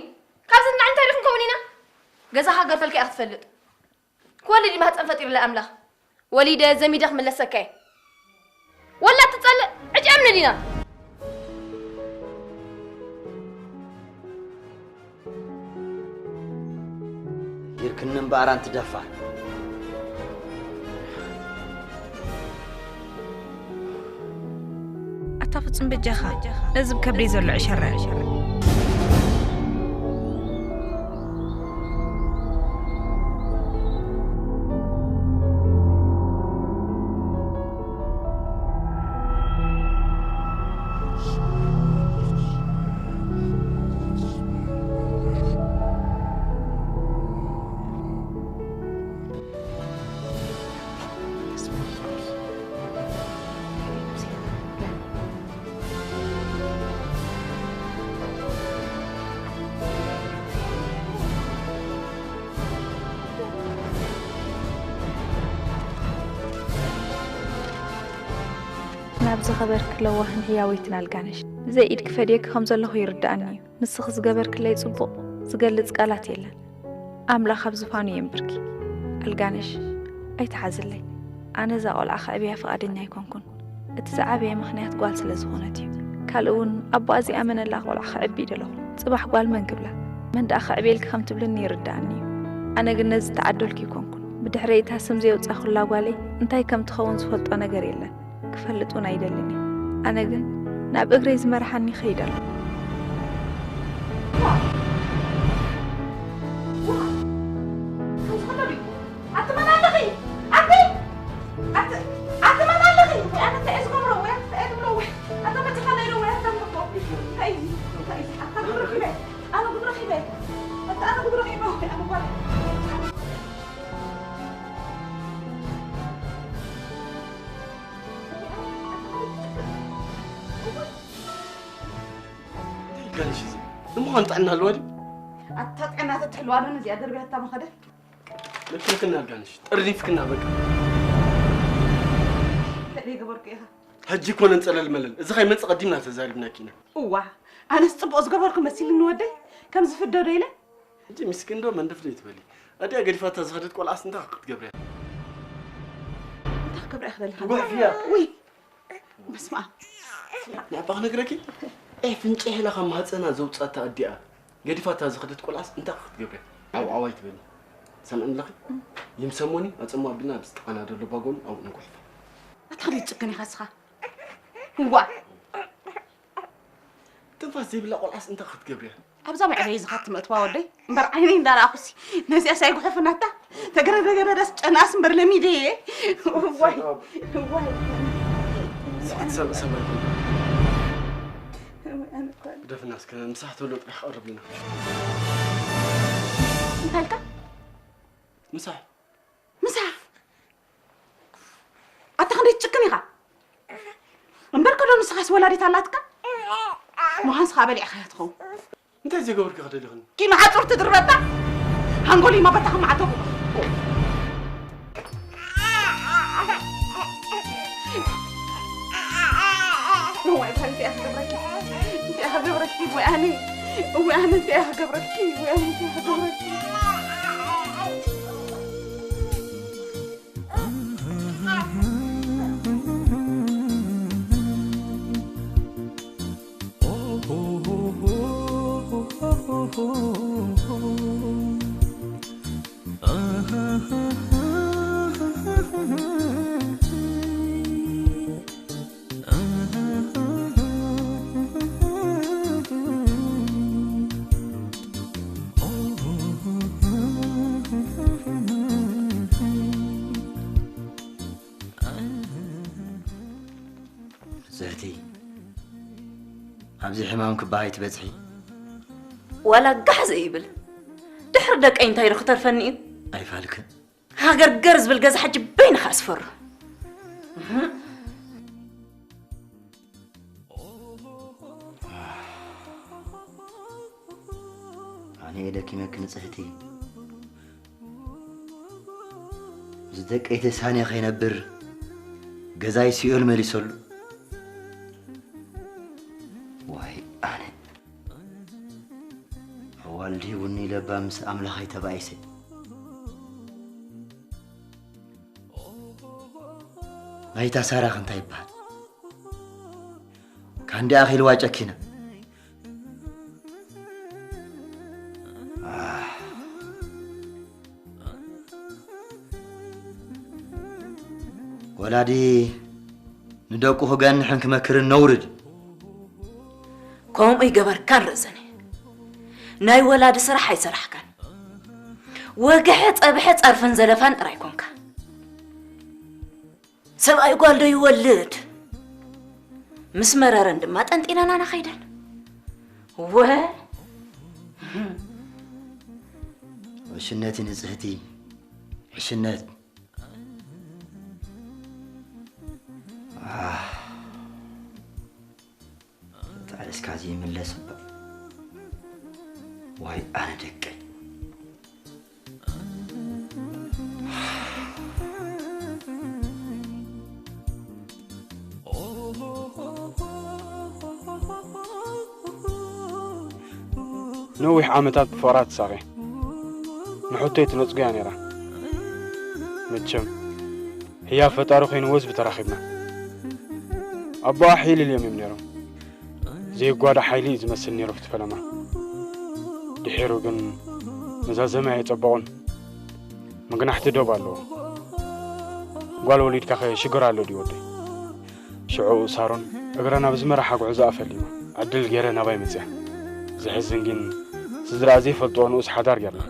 كابزنا عن تاريخ كونينا جزاها قرفلك أخفلت كل اللي ما هتنفطر إلا أملا وليد زميدك من لسه كاي ولا تتصل عج أمن مدينة يركنن باران تدفع أتفصم بجخا لازم كبري زل عشرة نابز خبرك لو وهن هياويتنا القانش زي إيدك فريق خمسة الله يردعني نسخ زقبرك اللي يصبق زقلت قالات يلا أملا خبز فاني ينبركي القانش أي تحزل لي أنا زاول أخ أبيها فقادني يكون اتزعبي مخنيات قوال سلزغونتي كالون أبو أزي أمن الله والأخ أبي دلو صباح قوال من قبله من دا أخ أبيلك خم تبلني يردعني أنا قلناز تعدلك يكون بدحريتها سمزي وتأخذ الله قالي انتي كم تخون سفلت أنا قريلا كفلتون أيدلني أنا قل ناب أغريز مرحني خيدل أنت عنا الوادي أتطعنا تتحلوانا زيادة ربيع التامخدة لكن كنا الجانش تردي فيكنا بك تقلي قبرك إياها هجي كون نسأل الملل إذا خاي من تقدمنا تزاربنا كينا أوه أنا استبقى قبركم مسيل نودي كم زفت دوريلة أنت مسكين دو من دفليت بالي أدي أقدر فاتها زخدت كل عصن تاخد قبرها أنت قبر أخذ الحال تقوح فيها وي بسمع نعبغ نقرأكي إيه فنجي هلا خم هاتنا زوج أتا أديها قدر فاتها زخدت كل عصن تاخد قبرها أو عوايت بالي سمعن لك يمسموني أتسمع بنا بس أنا دلو باقول أو نقول أتخلي تسكني خاصها هو تنفاسي بلا قول عصن تاخد قبرها أبزا ما عريز خاطم أتوا ودي مبر عينين دار أخسي ناسي أسايق وحفناتا تقرر داس أنا أسم برلمي دي واي سمع بدف الناس كان مساحته لو راح أقرب لنا مالك مساح أتخلي تسكني خا مبركو دون سخاس ولا ريتالاتك مهانس خابلي أخياتكم أنت زي قبرك غدا لغن كي ما عطور تدربتا هنقولي ما بتاخم عطو هو يبغى انت اخ قبرك وانا انت اخ قبرك زهتي أبزي حمامك بايت بزحي ولا قحز يبل دحر دك أنت هيرو خطر فني أي فالك هاجر جرز بالجز حج بين خاسفر أنا إيدك يمكن زهتي زدك أي تساني خينا بر جزاي سيول مالي سلو واي أنا والدي وني لبامس أملاخي تبعيسي هاي تسارة خنتا يبان كان دي أخي الواجك هنا ولادي ندوكو هجان حنك مكر النورد قوم أي جبر كان رزني ناي ولاد سرح يسرح كان وقحت أبحت أرفن زلفان رايكون كان سبع يقول ده يولد مسمر رند ما أنت إنا أنا خيدان وشناتي نزهتي وشنات تعال اسكازي من لا سبب واي انا دقي نوح عامتات بفورات صاغي نحطيت نصقيا نيرا متشم هي فتارو خين وز بتراخبنا أبا حيلي اليوم نيرو زي قواد حيلي زمسل نيرو في تفلما دحيرو قن مزازما يتبعون مقنا احتدو بالو قال وليد كاخي شقرا له ديودي شعو صارون اقرانا بزمرا حق عزاء فليما عدل غيرنا باي متسح زحزنجين سدرا زي فلطون وس حدار قرنا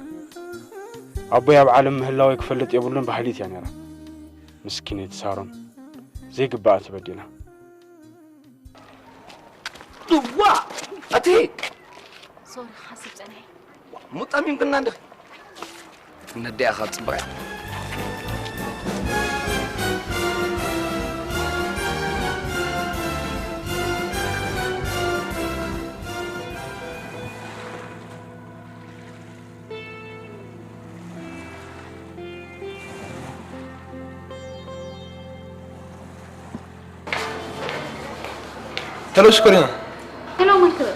أبويا بعالم هلاو يكفلت يقولون بحليت يعني راه مسكين يتسارون زي قبعة بدينا دوا أتي صور حسب أنا مطعم يمكن عندك ندي أخذ صباح هلو شكرا هلو منكر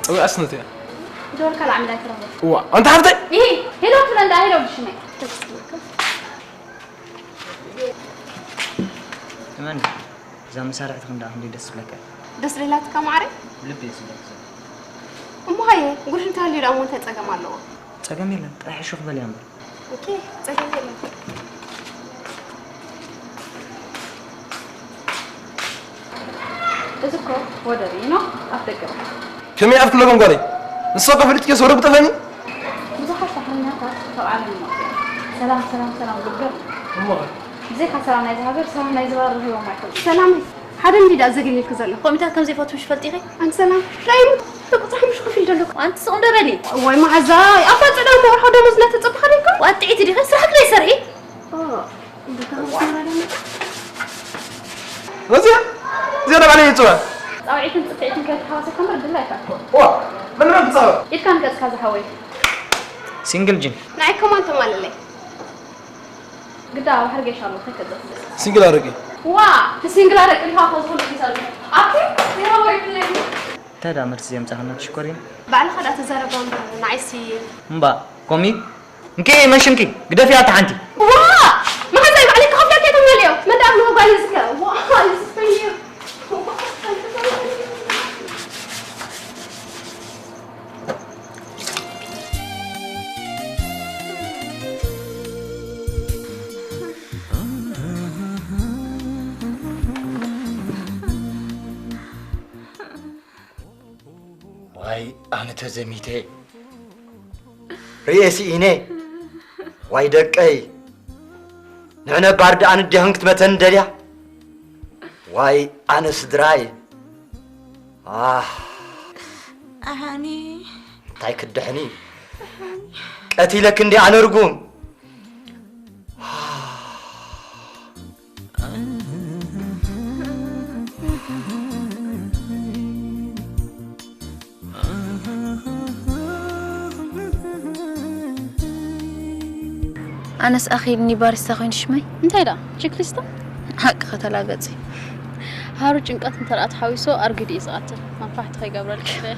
أبي أسنتي دور كلا عم داير وا أنت عرفتي إيه هلو فلان ده هلو بشمي كمان إذا مسارع تخندع عندي دس لك دس ليلات كم عارف لبي يسلك أمو هاي قول أنت اللي رامون تتجمع مالو تجمع لنا راح شوف باليوم أوكي تجمع لنا أذكر ودرينو أفتكر كم يعرف كلكم قالي السوق في الاتكاس ورب تفهمي بزحف تحلنا طبعا سلام سلام سلام قبل زي سلام نايز هاجر سلام نايز بار هو ما يكون سلام حدا من اللي أزعج لك زلنا قومتها كم زي فوت مش فلتيغي أنت سلام رايم تقطعي مش خفيف دلك وأنت صون درالي واي ما عزاي أفضل أنا ما حدا مزنة تطبخ عليكم وأنت عيتي دي خسر حق لي سرقي رزيا زيادة عليه يتوه عيتن عيتن كانت حواسك كم رد الله يفعل وا من ما بتصور إيه كان كذا كذا حوي سينجل جن نعيكم أنتم مال لي قدام حرقة شاء الله كذا سينجل أرقي وا سينجل أرقي اللي هاخذ كل شيء صار أوكي يا هوي بلي تدا مرسي متاخنا تشكرين بعد خلاص تزاربون نعيسي مبا قومي انكي ماشمكي قدا فيها تحنتي وا ما حزايب عليك خفلك يا تماليو ما دام هو قال يزكى وا يزفيني واي أنا تزميتي رئيسي إني واي دقي نحن بارد أنا دهنكت متندليا واي أنا سدراي أهاني تايك الدحني قتيلك اندي أنا رقوم أنس أخي إني بارستا خوين شمي أنت هيدا تشيك ليستا حق ختلا قصي هارو جنقات انت رأت حاويسو أرقدي إزغاتل ما نفحت خي قبل الكفاية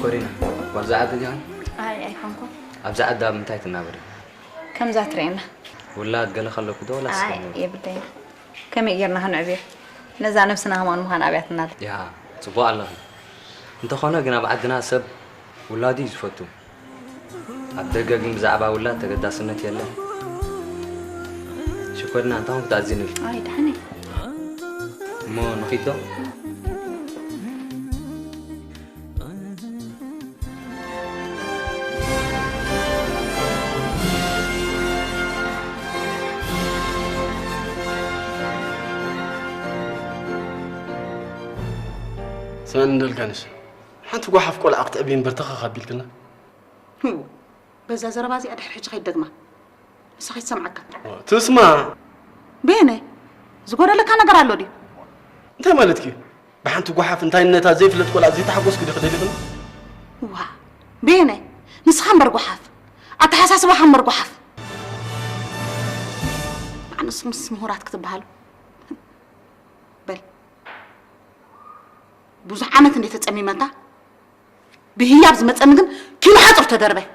كورينا والزعاد دي أي فانكو أبزع أداب متى تنابر كم زاترينا ولاد قال خلوك دولة يا بدي كم يجرنا هنعبيه نزع نفسنا همان مهان عبيتنا يا صباح الله انت خانا قنا بعدنا سب ولادي يفتو أبدأ قم زعبا ولاد تقدر سنة يلا شكرنا أنت هم تعزيني أي دحني ما نخيطه سمعنا ندلقانش حنت وقحف قول عقد أبين برتخا خبيلتنا هو بزا زربازي أدحر حج خيد دقمة بس خيد سمعك تسمع بيني زقول لك أنا قرأ دي أنت مالتك بحنت وقحف أنت النتا زي فلت قول عزيز تحبوس كده خديلي وا بيني نسخن برقحف أتحساس بحن برقحف مع نص مهورات كتب هالو بل بوز عامت اللي تتأمي متى بهي عبز متأمي كل حاجة تدربه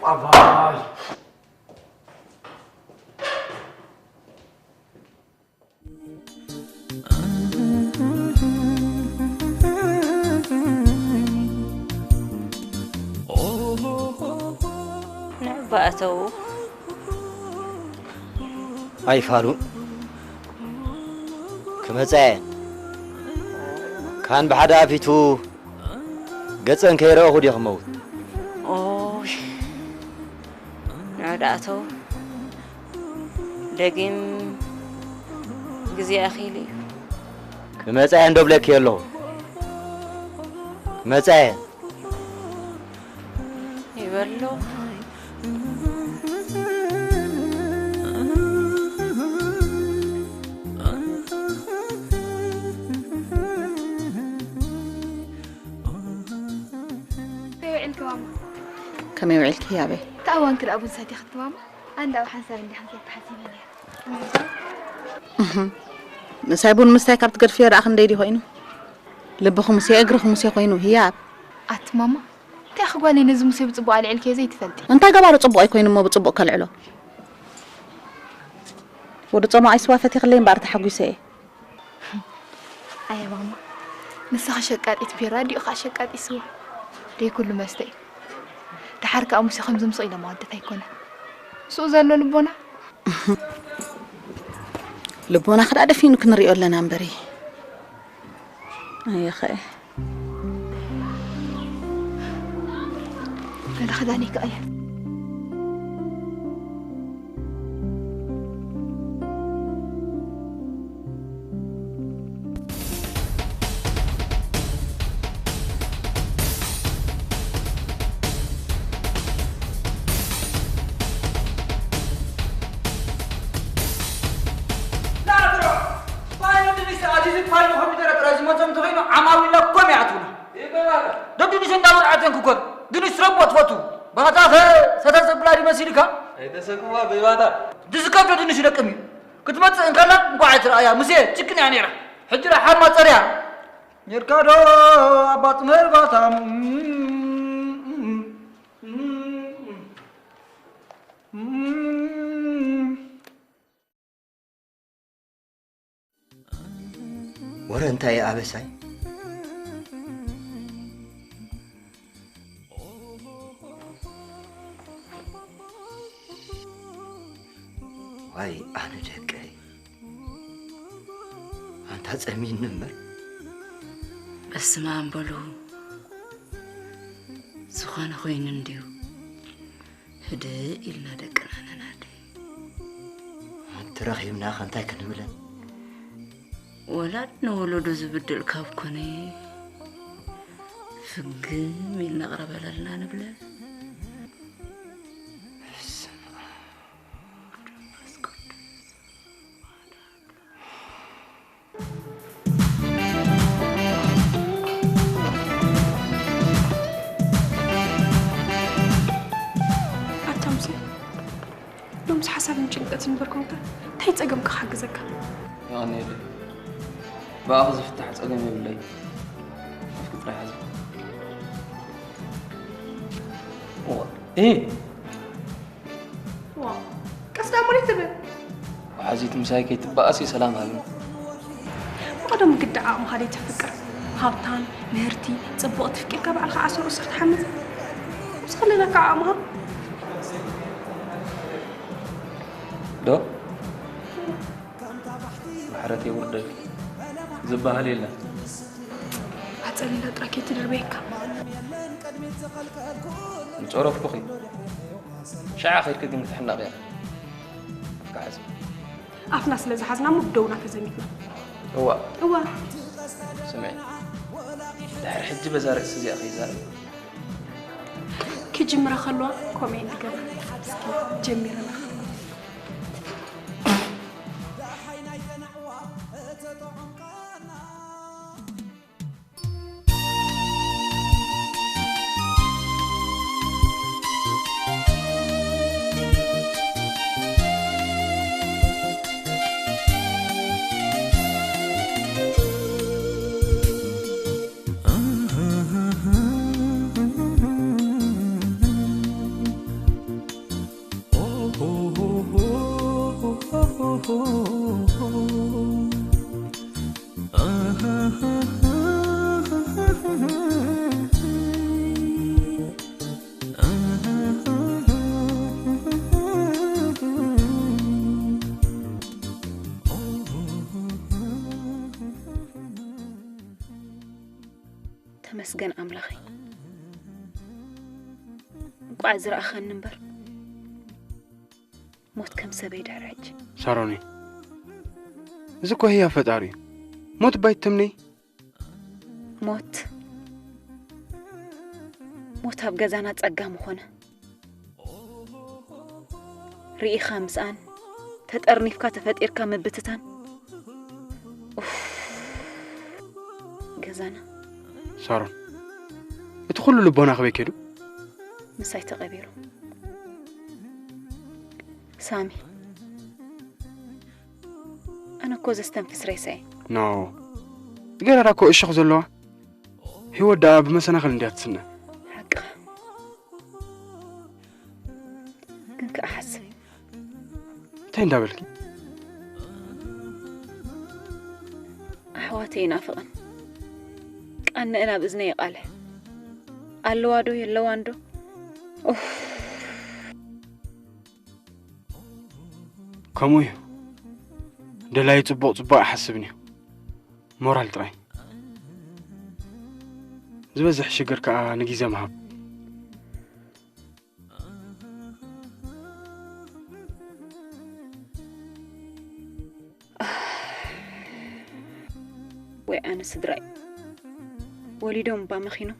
نعبأتو أي فارو كمزين كان بحدا فيتو قصن كيرو خدي خموت أوه نعدأتو دقيم جزي أخي لي كمزين دوبلك يلو كمزين يبلو كم يوعيلك يا بي تأوان كده أبو ساتي خدت ماما عندها وحنساب اللي حنساب تحسيني نسايبون مستيقظ تقدر فيها رأخن ديدي هوينو لبخو مسيا أجرخو مسيا هوينو هي أت ماما تأخذ بالي نزم مسيا بتصبوا على العيل زي تفلتي أنت قبارو تصبوا أي كوينو ما بتصبوا كالعلو ودتصبوا أي سوافتي خلين بارت حقو سي أي ماما نسخ شقات إتبي راديو خا شقات إسوا ليه كل ما استي تحرك أمسي خمس مصيلة ما عدت هيكونه سو زالو لبونا لبونا خد عدا فينو كنريو لنا نمبري أي خي أنا خدانيك أيه تسكوا بيواتا دسكوا دنيش لكمي كنت ما تنكلم قاعد رأيا مسيه تكني يعني رح حجرة حرمة صريعة يركض أبط مربطة ورا أنت يا أبي ساي واي أنا جاكي أنت هتسمين نمر بس ما عم بلو سخان خوين نديو هدي إلنا دقنا نادي أنت رخيمنا خانتاي كنملن ولاد نولدو زبدل كاب كوني فقم إلنا غرب لنا نبلن لومس حسب نجدت نبركوتا تحيت أقمك حق زكا يعني لي بأخذ فتحت أقمي بالليل أفكت رايح أزل إيه وا قصدا مريت به وحزيت مساكي تبقاسي سلام هالنا قدم قد عام هذه تفكر هابطان مهرتي صبقت تفكير كبع الخعسر وصرت حمد بس خلينا كعامها دو حرتي وردك زبها ليلة هتسألي لا تراكي تدربيك متعرف بخي شعا خير كدي متحنا غير كعزم أفنا سلازة حزنا مبدونا في زميتنا هو سمعي دحر حج بزارك سزي أخي زارك كي جمرة خلوة كومين دقنا جميرنا تمسجن أملاخي وعزر أخا النمبر موت كم سبيد عرج ساروني زكو هي فتاري موت بايت تمني موت هبجزانا تأجام خونه رئي خامس آن تتقرني في كاتفات إركام بتتان جزانا سارون ادخلوا لبونا أخوي كيلو مسايت غبيرو سامي أنا كوز استنفس ريساي نو غير راكو الشخص زلوا هو دا بمسنا خل نديات سنة حق كنك أحس تين دابلكي أحواتي نافقا أنا بإذني قاله اللوادو يلواندو كموي دلاي صبق حسبني مورال تراي زبزح شجر كا نجيزة مهاب وأنا صدري وليدهم بامخينو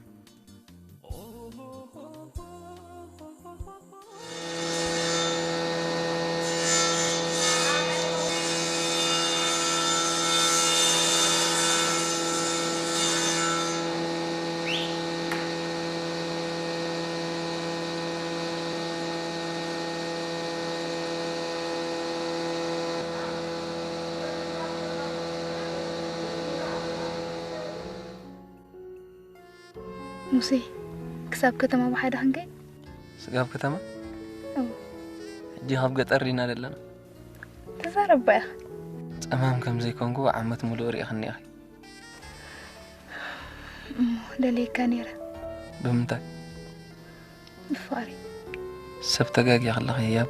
موسي كساب كتما بحاجة هنجي سقاب كتما أو جهاب قطرينا لنا تزارب بقى أمام كم زي كونغو عمت ملوري أخني أخي دلي كانيرا بمتى بفاري سبتقاق يا خلا غياب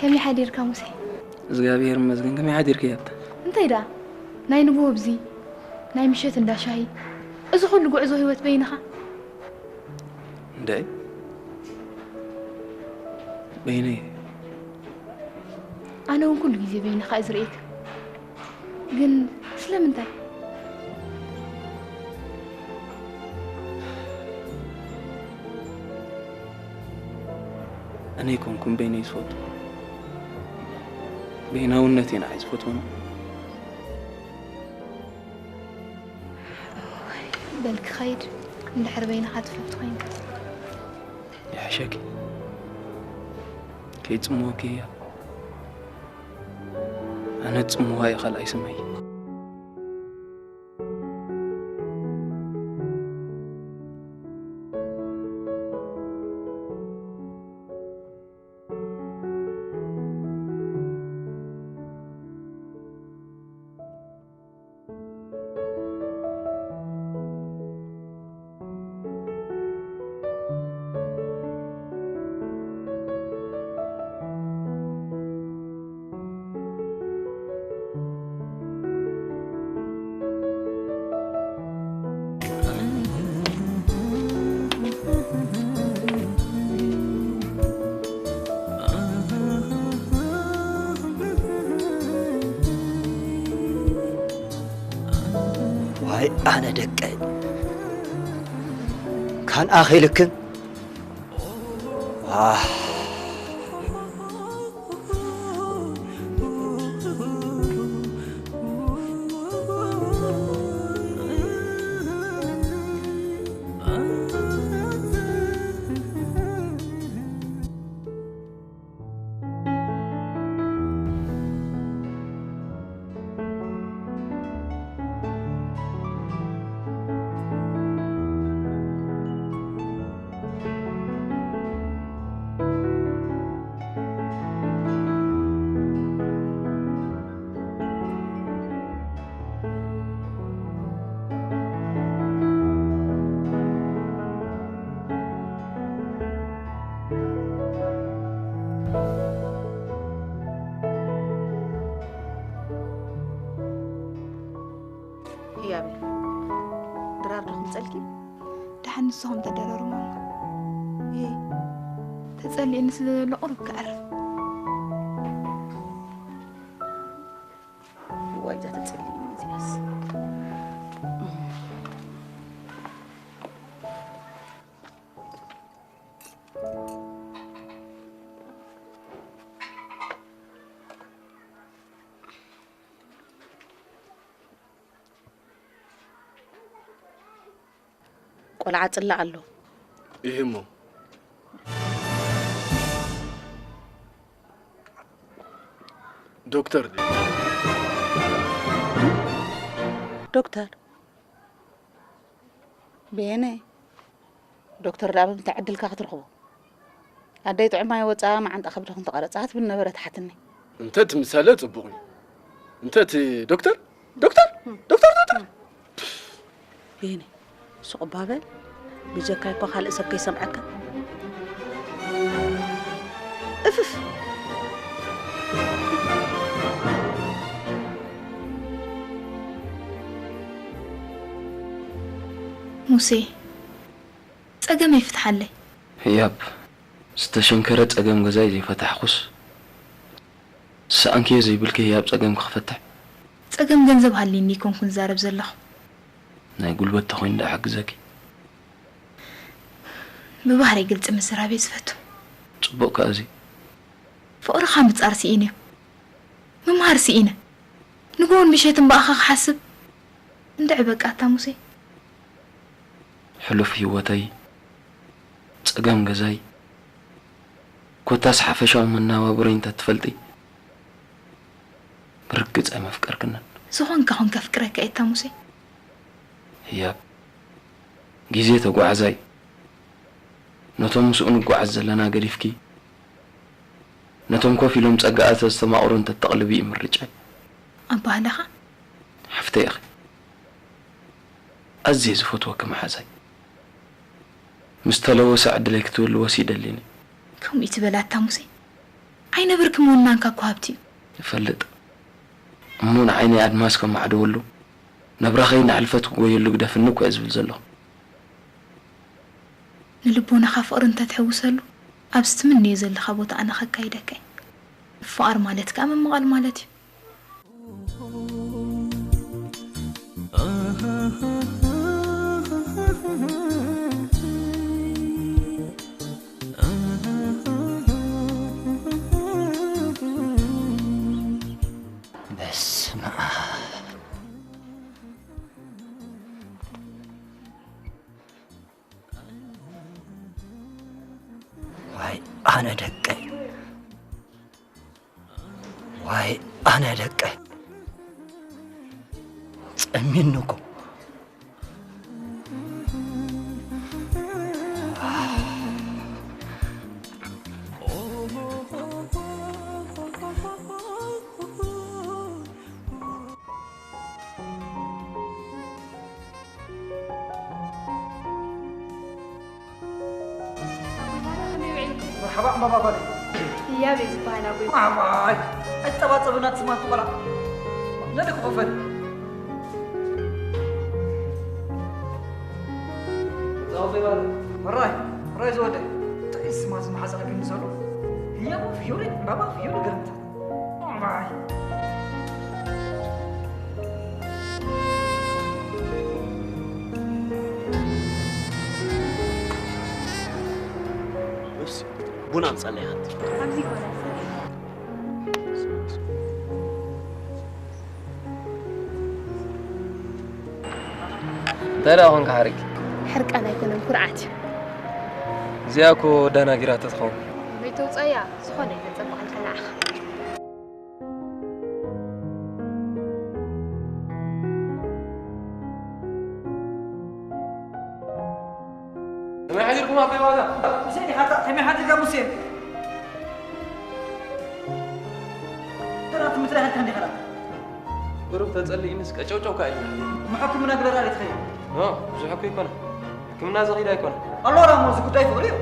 كم يحدير كاموسي زغابير مزغن كم يحدير كيات انتي دا ناي نبوه بزي ناي مشيت اندا شاي إذا خل قعزو هيوت بينها داي بيني أنا وين كل جزء بينها أزريك جن سلام انتي أنا يكون بيني صوت بينها ونتين عايز فوتونا بالك خير ندحر بينها حتفوت وين يا حشاكي كي تسموك هي أنا تسموها يا خال يسمي أنا دقي كان أخي لكن نسهم تدرروا ماما إيه تسألي إن سيدا لقرب كعرف واجه تسألي إن زياس ቆልዓ ጽላዕ ኣሎ ይሄሞ ዶክተር ዶክተር بيني دكتور رابم تعدل كاخترخو أدي طعما يوصا ما عند أخبرهم تقرصات بالنبرة تحتني انت تمثالة صبغني انت دكتور دكتور دكتور دكتور بيني سوق بابل بيجاك يكون خالق سبكي سمعك افف موسي صقم يفتح لي ياب استشنكرت صقم غزاي زي فتح خص سانكي زي بالك ياب صقم كفتح صقم ገንዘብ ሃልيني يكون كن زارب زلخ ناي قلبت تخوين دا حقزكي ببحري قلت مسرابي زفتو صبوك كازي فقر خامت ارسيني ممهر سينا نقول مشيتن باخ حسب ندعي بقاتا موسي حلو في هوتي صقم غزاي كوتاس حفشاو منا وبرين تتفلطي برقص اي مفكركنا زخون كهون كفكرك ايتا موسي ياب غيزي تغعزاي نتوم مسؤون غعز لنا غريفكي نتوم كوفيلوم صقات استماورن تتقلبي مرجع ابالها حفتي اخي ازيز فوتو كما حزاي مستلو سعد لك تول وسيد ليني كم يتبلات موسي عين بركم ونانكا كوابتي فلط مون عيني أدماس كم عدولو نبرخين علفت ويلو قدفنك وأزبل زلو نلبونا خافقر انت تحوسلو أبست مني يزل خبوط أنا خكايدك فقر مالتك أما مغال مالتي بس ما واي أنا دقي واي أنا دقي منكم مرحبا بابا بالي يا بيز بانا ابوي ماما التواصل بنات سمعت ولا لا لك خوفن زوبي مراي زودي اسمع اسمع حسن ابي نسولو هي ابو فيوري بابا فيوري قرمت ماما بس بونا نصلي انت ابزي كولا ترى هون كحرك حرق انا يكون كرعات زياكو دانا غيرات تخون بيتو صيا سخونه يتصبح الخلاخ ما حديركم اعطي هذا مسيني حتى تمي حدير مسين ترى مثل هاد عندي خلاص قرب تصلي انس كچوچو كاي ما حكم من اقدر عليه تخيل بزح حكو يكون كمنا زغيدا يكون الله راه موسى كنت يفوريو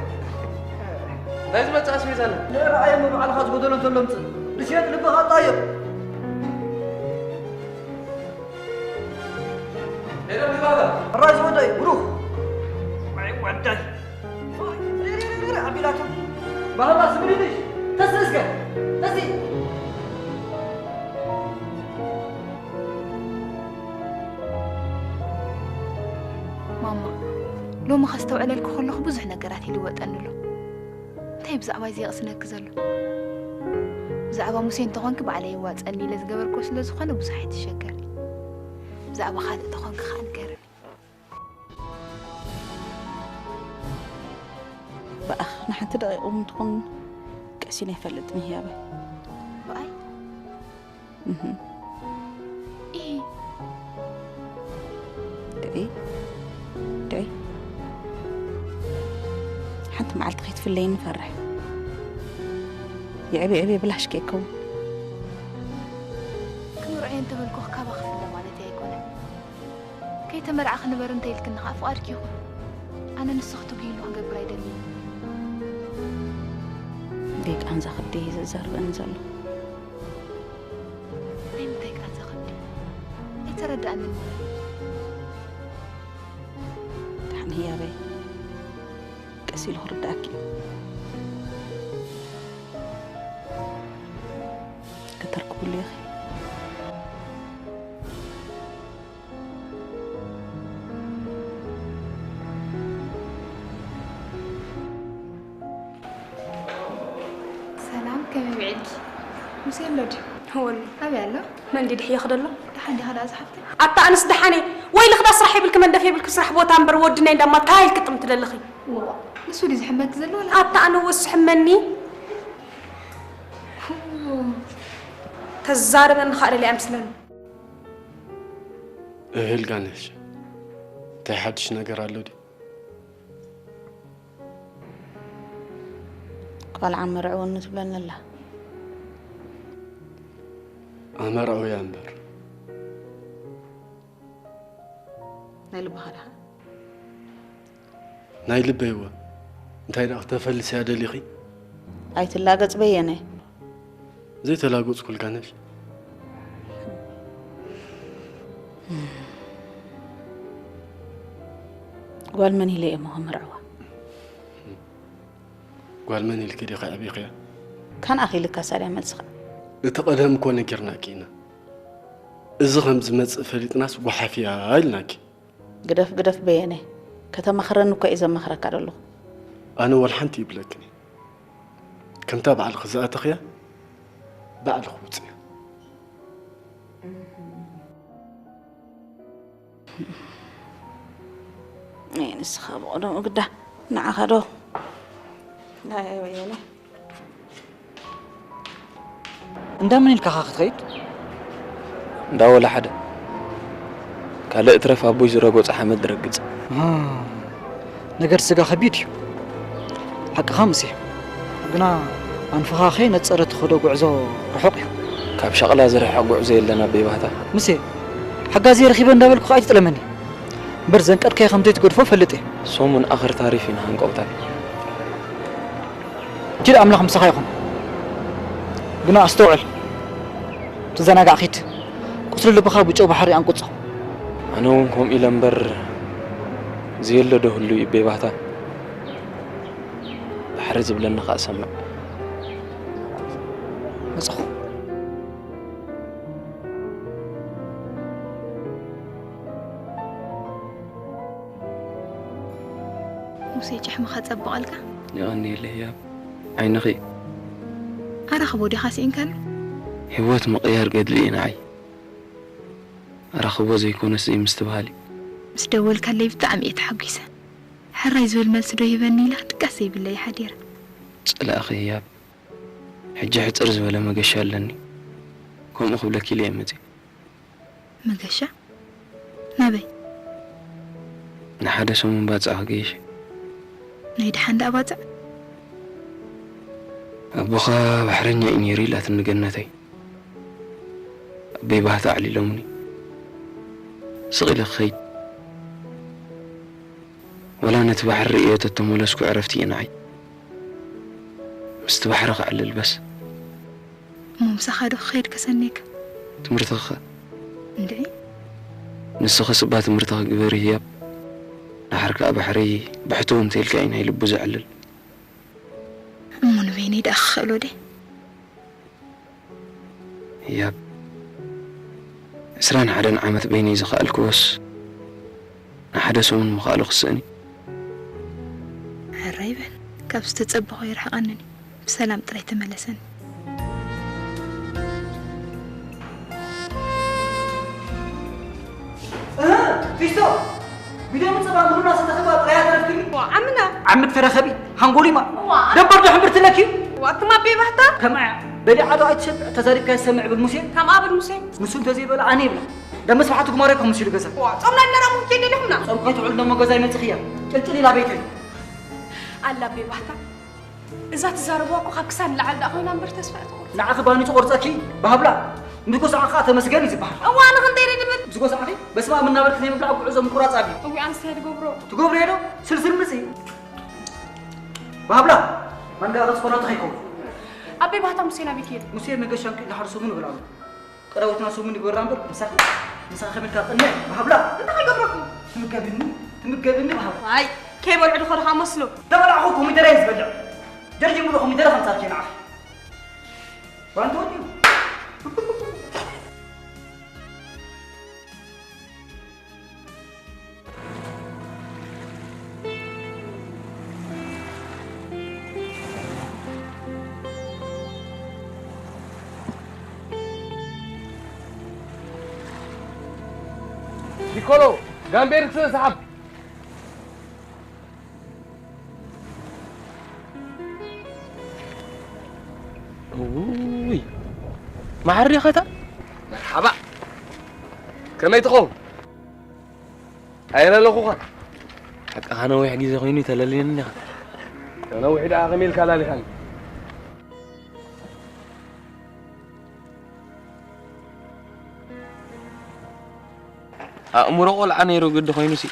لازم تاسمي زنا لا راه ايام على خاص بدون انت لمت دشيت لبها طايب هنا بهذا الراس ودي بروح معي ودي ري عبيلاتو بهذا سمريدش تسرسك تسي ماما لو ما خستوعب لك خلخ بزح نقرات يلوط انلو انتي بزعبا زي قسنك زلو بزعبا موسين تخونك بعلي واصني لزغبركو سلازخونه بزح يتشكر بزعبا خالق تخونك خانكر بقى نحن تدقي قوم تكون كأسيني فلتني هي بي بقى ايه دعي حتى مع التخيت في الليل نفرح يا عبي بلاش كيكو كنور عين تبلكوخ كابا خفنا مالتي يكون كي تمرع خنبر انت يلكن خاف اركيو انا نسختو كيلو هنقبر يدلي ديك انزا خدي زرب انزلو نيمتك انزا خدي يتردى ان المال تحن هي بي كسيل هرداكي كتركوا اللي اخي سلام كم يبعد مسير لود هو أبي الله من دي دحي ياخذ له دحني هذا أزحفتي عطا أنس دحاني ويلي خدا صرحي بالكمان دفي بالكسرح بوتا نبر ودنا عندما تايل كتم تللخي والله نسولي زحمت زلو ولا عطا أنا وسحمني تزارب من خارج اللي أمسلن هل قانش تحدش نقر على دي قال عم رعون نتبلن الله أنا رأوي أنبر نايل بخارها نايل بيوا انتي دا اختفل سيادة لخي أي تلاقت بيني زي تلاقوت كل كانش قال من يلي مهم رعوة قال من يلي كده خي أبيقيا كان أخي لك سالي مزخ لتقدم كون كرناكينا إذا خمس مز فريق ناس وحفيا هايلناك قدف بينه كتم خرنك إذا ما خرك على الله أنا والحنتي بلكني كم تابع الخزاء تخيا بعد خوتي إيه نسخاب أنا قده نعهده لا يا ويلي ندمني الكخاخ خيط دا ولا حدا كاله اترف ابو زرغوص احمد درغص ነገር ስጋ خبيد حق خمسي ግና አንፈኻኺ ነጸረት ኸዶ ጉዕዞ رحق ካብ ሸቕላ ዝርሕቕ ጉዕዞ የለና በይባታ ምሴ حጋዚ ረኺበ እንዳበልኩ ኸይት ጥለመኒ برزن قد كي خمتي تقدفو فلطي سومن اخر تعريفين هنقوتا جل املاح مسخايكم غنا استوعل تزناغا اخيت قصر لبخا بوچو بحري انقصو انا وهم الى منبر زيلو دهلو يبيباتا حرز بلنا خا سمع مسخ موسيجح ما ختصبق لك يعني اللي هي عينخي أرخبو دي خاسين كان هوات مقيار قد لي نعي أرخبو زي يكون سي مستبهالي مستول كان لي بطعم يتحقيسه حرا يزول ملس دو يبني لا تقاسي بالله حدير لا أخي هياب حجة حترز ولا مقشا لني كم أخو لك لي أمتي مقشا نبي نحدث من بعد أخيش نيد حند أباتا أبوخا بحرنيا إني ريلات النجنتي بيبهت علي لومني صغير خيط ولا نتبحر رئية التمولسكو عرفتي نعي مستبحرق على البس مو مسخادو خير كسنيك تمرتخ ندعي نسخ سبات مرتخ قبري هياب نحرك بحري بحتون تلك عين هي لبو زعلل من فيني دخلوا دي ياب اسران حدا عمت بيني زخاء الكوس نحدث من مخالق السني عريبا كابس تتصبحوا يرحقنني بسلام طريت تملسني فيستو بدون صباح مرونا ستخبى طريات رفكني عمنا عمت فرخبي هنقولي ما دبر دو حمرت لكي وقت ما بيبهتا كما بدي عادو أتشبع تزاريب كاي سمع بالموسيقى كم قابل موسيقى مسون تزيب ولا عني بلا دم سمعتكم ماريكم مسيو جزا صمنا لنا ممكن لهمنا صمقت عندنا مجازي متخيا قلت لي لا بيتي الله بيبهتا إذا تزاربوكو خبكسان لعل أخونا نبر تسفأت نعاخ باني تقرصكي بهبلا مدكوس عقات مسجاني زبحر وانا غنطيري دبت زكوس عقي بس ما من نابرك نيم بلا عزم كراس ابي وي انا سيد غبرو تغبري هدو سلسل مسي بهبلا من قال صفرا تخيكم ابي بهتا مسينا بكير مسير نغشان كي لحرسو من بلا قراوتنا سو من يغرامبر مسخ خمن كاقني بهبلا انت خي غبركم تمقبني بهبلا هاي كيف ولعدو خرخا مسلو دبل اخوكم يدريز بلع درجي ملوكم يدري 5 كيلو عافيه وانتو وديو نيكولو جامبير سحب اوي ما عري ختا مرحبا كما يتقول اين الاخوخه حق انا وحي جيزه خويني تلالينني انا وحيد اغميل كلالي خان أمور قول عني رجل خوينسي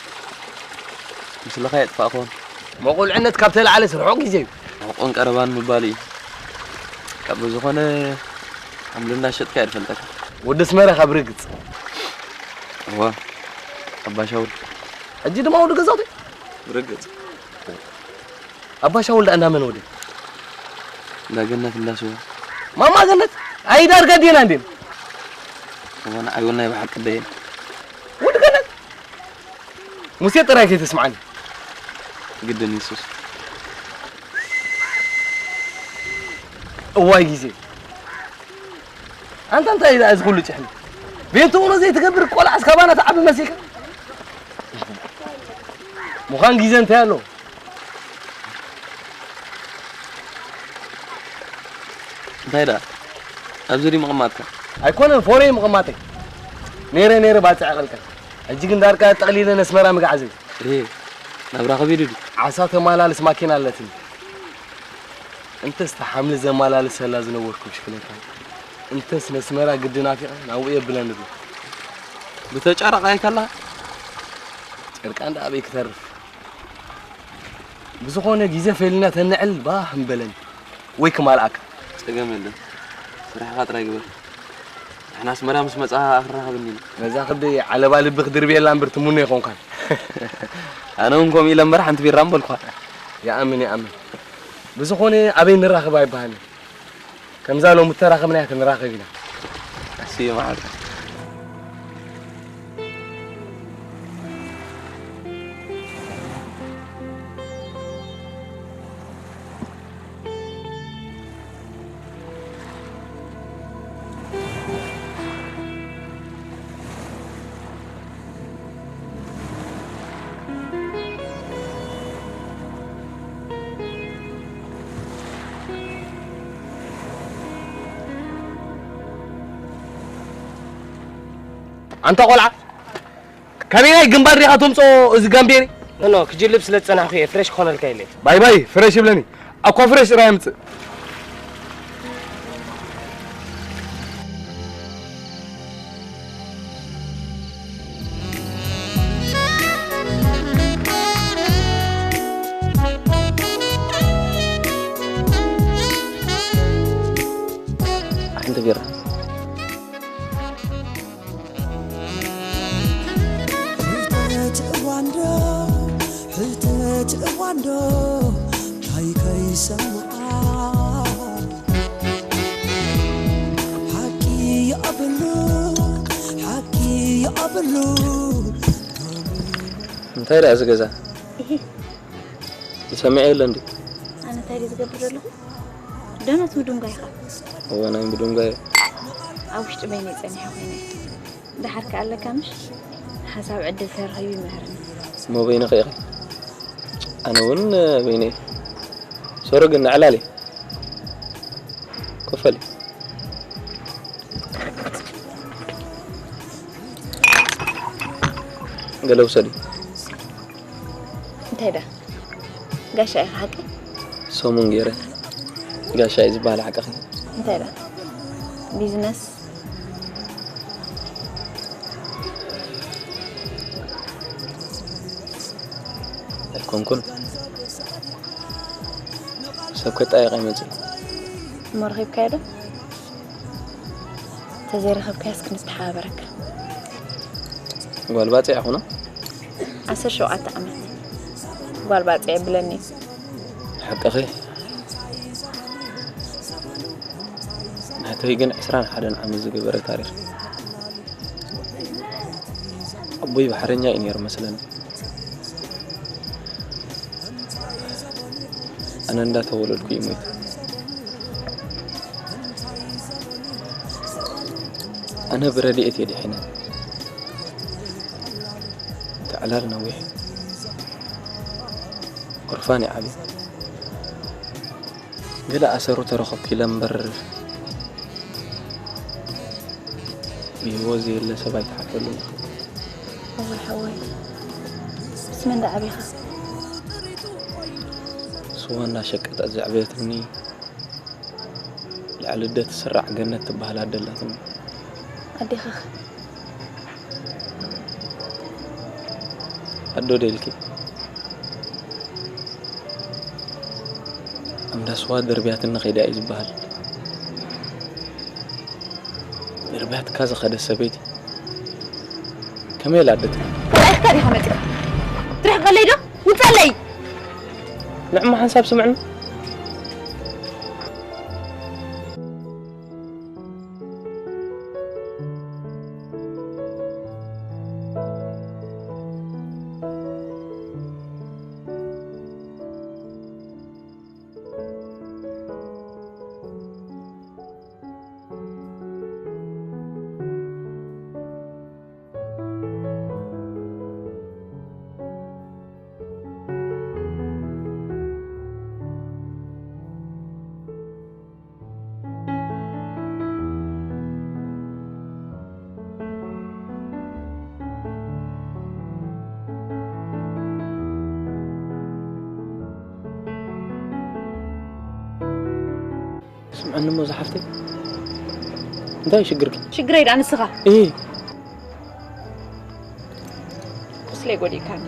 مثل خيط فأخون ما قول عندك كابتن علي سرعوك يجيب وقون كربان مبالي كابو زخونة عملنا شت كاير فلتك ودس مرة خبرقت هو أبا شاول أجي دم أود قصادي رقت أبا شاول أنا من ودي لا جنة الله سوا ما جنة أي دار قدين عندنا وانا عيوننا يبقى حق الدين ود جنة موسيقى رايك تسمعني جدا يسوس واي جيزي أنت إذا أزغل لك إحنا بينتو زي تقبر كل عسكرنا تعب مسيك مخان جيزان تالو دايدا أبزري مقاماتك أيكون الفوري مقاماتك نيرة بعد عقلك أجيك ندارك تقليلا نسمرها مقعزي إيه نبرا خبيري عساك مالالس ماكينة التي أنت استحمل زي مالالس هلا زنورك مشكلة أنت نسمرها قدنا في ناوية بلا نبي بتجارة قايك الله كان ده أبيك تعرف بزخونة جيزة فيلنا تنعل باهم بلن ويك مالك استقام يلا صراحة خاطر يقبل احنا اسمرها مش مساها اخرها بنينا ماذا خدي على بالي بقدر بيه لامبر تموني يكون كان انا ونكم الى مرح انت بيرامبل كان يا امن بزخونة ابي نراقب باي بهاني كم زالوا متراقبنا كن راقبنا حسيه معك أنت قلعة كمينة جنبار ريحة تمسو إز جنبيري نو كجي لبس لتصنع خيه فريش خون الكيلي باي فريش بلني أكو فريش رايمت أنت بيرا انت لا زغزا سمعي لندي انا تاري زغبر له دونت بدون غايخا هو انا بدون غاي اوشت بيني صنيح ويني دحر كاله كامش حساب عدل ترخيبي مهرني مو بيني خيخي انا ون بيني سرقنا علالي كفلي قالوا سدي انت هذا قاشا حقي سومون غيره قاشا يزبال حق اخي انت هذا بيزنس كون سبكت اي قيمتي مرغب كذا تزيرخب كاسك نستحابرك والباتي هنا 10 عمت والباتي بلني حق اخي هاتي جن 20 حدن عام زغبر تاريخ ابوي بحرنيا انير مثلا أنا لا تولد قيمة أنا برديت يدي حين تعال لنا ويح قرفاني عبي قل أسر ترخب كلامبر بيوزي اللي سبايت حفلو أول حواي بس من دعبي خاص وانا شكت أزعبيتني لعلدة تسرع جنة تبهلا دلتني أدي خخ أدو ديلكي أمدا سوا دربيات النقيدة إزبهل دربيات كذا خد السبيتي كميل عدتني أكتر يا حمد تروح قليدو وانت علي نعم حساب سمعنا سمعنا مو زحفتي انتي شقرك شقري عن الصغار ايه قصلي قولي كان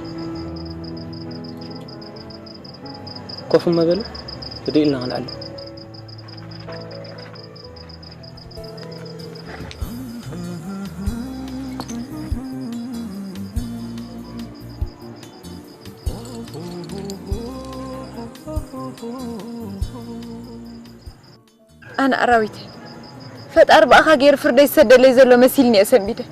كوف ما بلو بدي لنا نعلم أنا أراويته فتقر بأخا غير فردي سد لي زلو مسيلني أسميده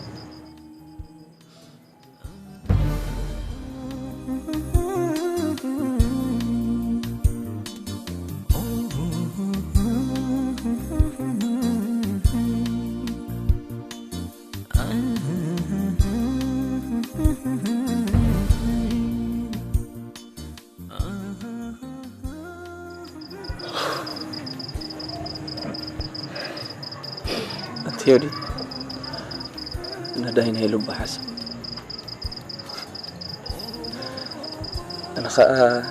يودي نداين هي لب حسن أنا خا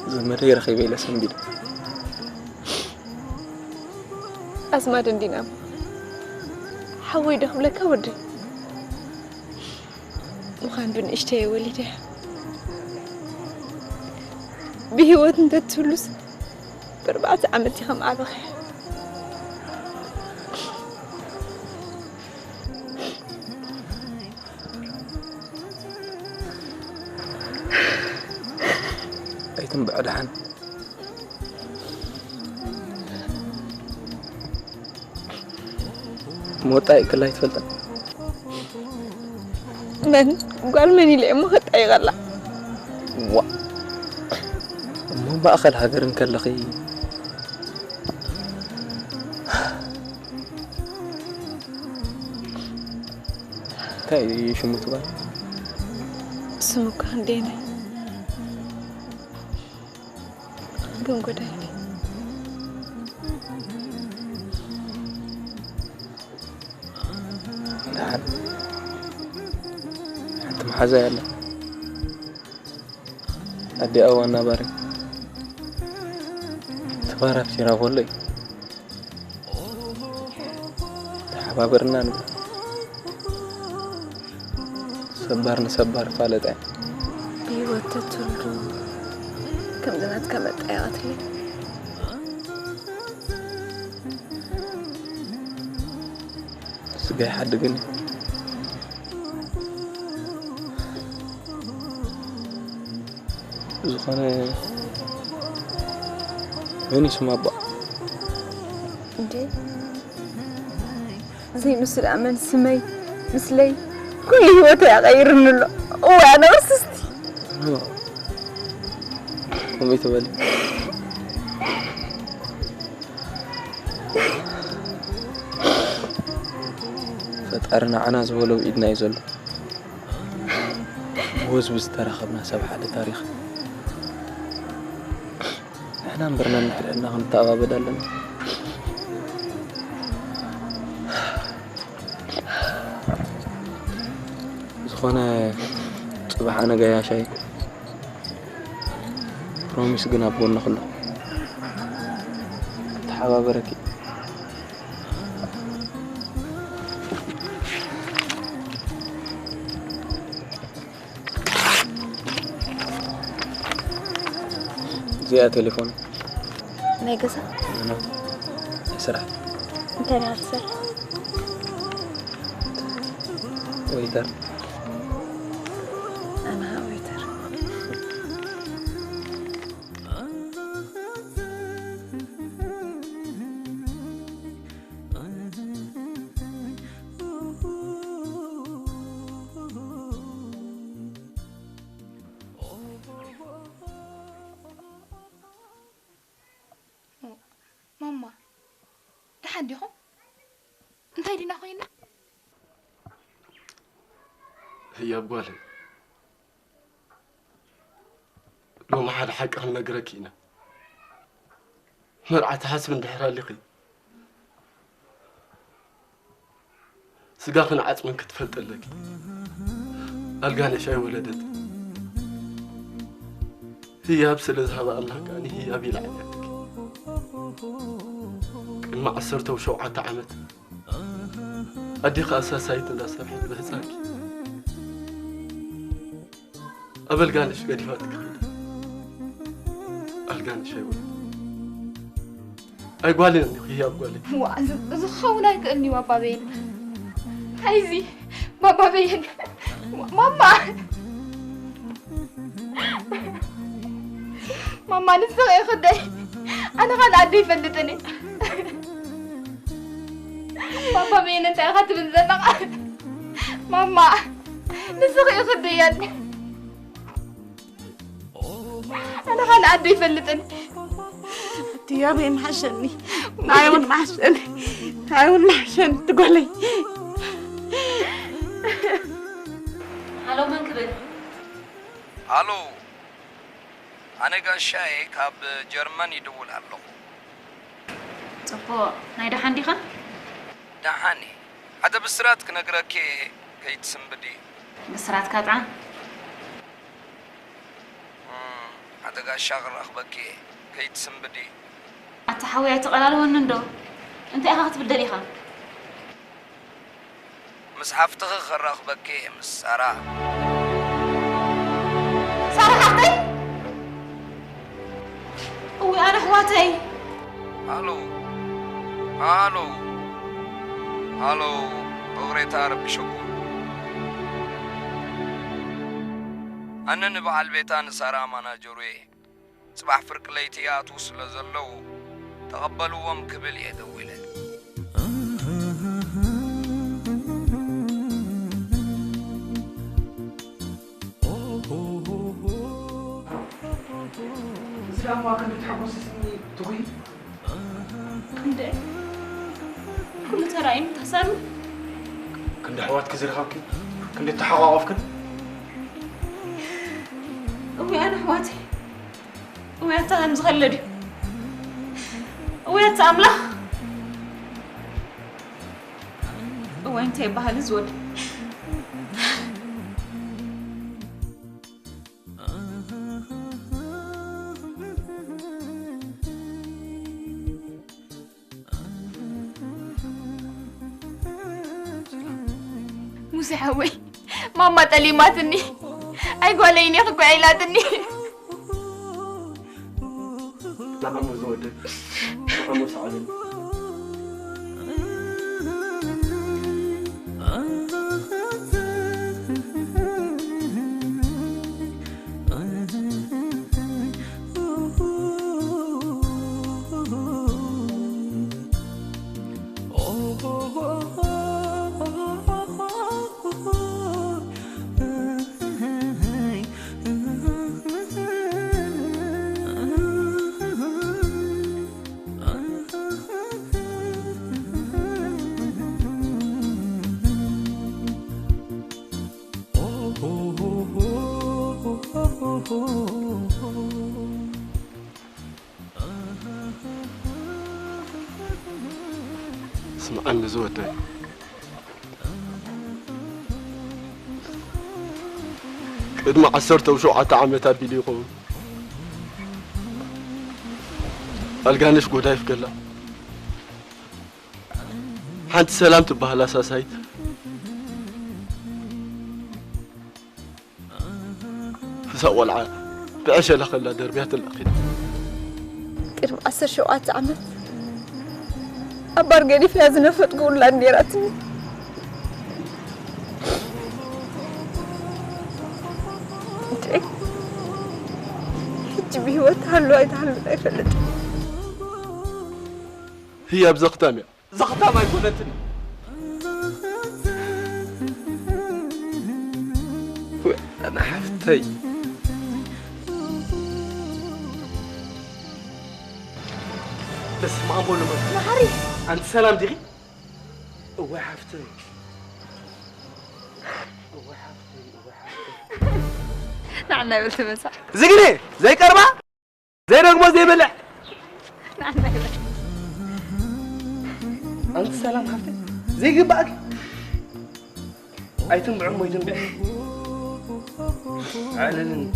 زمري رخيبي لسنبيد أسمع دندينا حوي دهم لك ودي مخان بن اشتهي وليده بهوت انت تولس بربعة عمتي خم عبخي أيتم بعد عن موطاي كلا يتفلت من قال مني لي ما خط أي غلا وا مو بأخل هاجرن كلخي تاي شو متوقع سموك عندنا قوم قدامي تعال أنت محازة يلا أدي أول نباري تبارك شرا والله تحبابرنا نقول سبارنا سبار فالتين بيوتتلو كم دمت كمت آياتي سجى حد قلني زخانة ماني سمع بقى انتي زي مثل أمن سمي مثلي كل هوتي أغير له وأنا وسستي قومي تبالي فتقرنا عنا زولو إيدنا يزولو وز بسترخبنا سبحة لتاريخ احنا نبرنا نحلقنا غنطاقة بدلنا زخونا صباح أنا جاي شيء بروميس قنا بقولنا خلا تحابا بركي زي تليفون نيجسا أنا يسرح انت اللي هتسر ويتر أنا ويتر دحان ديكم انتي دينا خوينا هي أبوالي لو ما حد حق أنا نقرأكينا مرعى حسب اندحرا لقي سقاخنا عاص من كتفلت لك ألقاني شاي ولدت هي أبسل ذهب الله كاني هي أبي العيالك ما عصرته وشوعة عمت أديق أساسايت لا سرحت بهزاكي قبل قالش قد فاتك ألقاني شاي ولدت أي قوالي هي أبوالي زخونا يكأني بابا بين عايزي بابا بين ماما ماما نسخ يا خدي أنا غاد عدي فلتني بابا بين أنت أخذت من زنقة ماما نسخ يا خدي يعني أنا غاد عدي فلتني يا بي محشني عيون محشني عيون محشن تقولي هلو من كبر الو انا قاشاي كاب جرمن يدول الله صفو ناي دحان ديخا دحاني هذا بسرات كنقرك كيتسمبدي بسرات كاتعا هذا قاشا غرخبك كيتسمبدي أتحوي تقلال ونندو أنت أخذت بالدريخة مسحف تغرق بكي مس سارة سارة حقي وأنا أخواتي الو الو الو أغريت عرب شكو أنا نبع البيتان سارة ماناجروي صباح فرق ليتيات وصل زلو تقبلوهم كبل يدوله زلام واكن بتحبس اسمي تغي كنده كل تراين تسلم كنده حوات كزر خاكي كنده تحقاقفكن أنا حواتي ويا تهم زغلدي ويا تأمله وين تيبها الزود موسى حوي ماما تليماتني أي قوليني أخوك عيلاتني لا عمو زودك عمو سعدني اسمعني زودك قد ما عصرته وشوعة عمتها بليقون القانش قوداي في قلا حانت سلام تبها الأساسايت فسوى العالم بعشا لخلا دربيات الأخير قد ما عصر شوعة عمت أبار قدي في هذا نفط قول لان ديراتني انتي جبي هو تحلو لا يفلت هي بزقتامي زقتامي يقولتني أنا حفتي بس ما أقول له نهاري أنت سلام ديغي هو حفتي نعم يبلت مسح زقني زي كربا زي رقمه زي بلع نعم يبلت أنت سلام حفتي زي قبعك أي تنبع أمي تنبع علن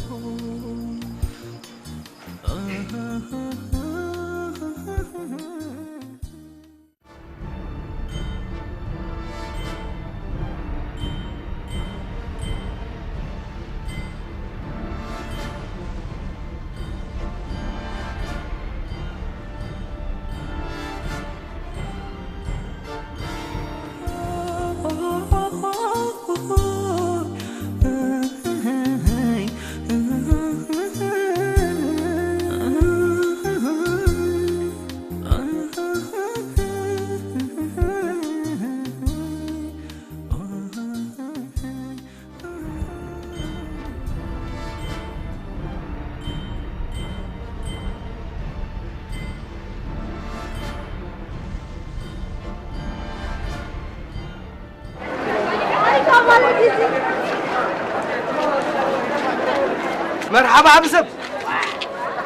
مرحبا عبسب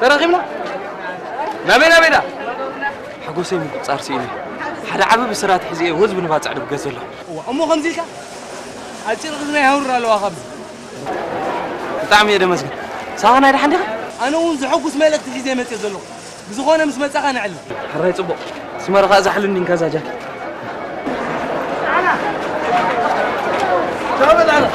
ترغبنا نبينا حقوسي من صار سيني حدا عبب سرات حزيه وزب نبات صعد بغزله امو خمزيلك اجر غزنا يهور له خبز طعم يا دمسك سانا يد حندك انا ونز حقوس مالك حزيه مت يزلو بزخونه مس مصخه نعل حراي صبو سمرخا زحلني كذا جا تعال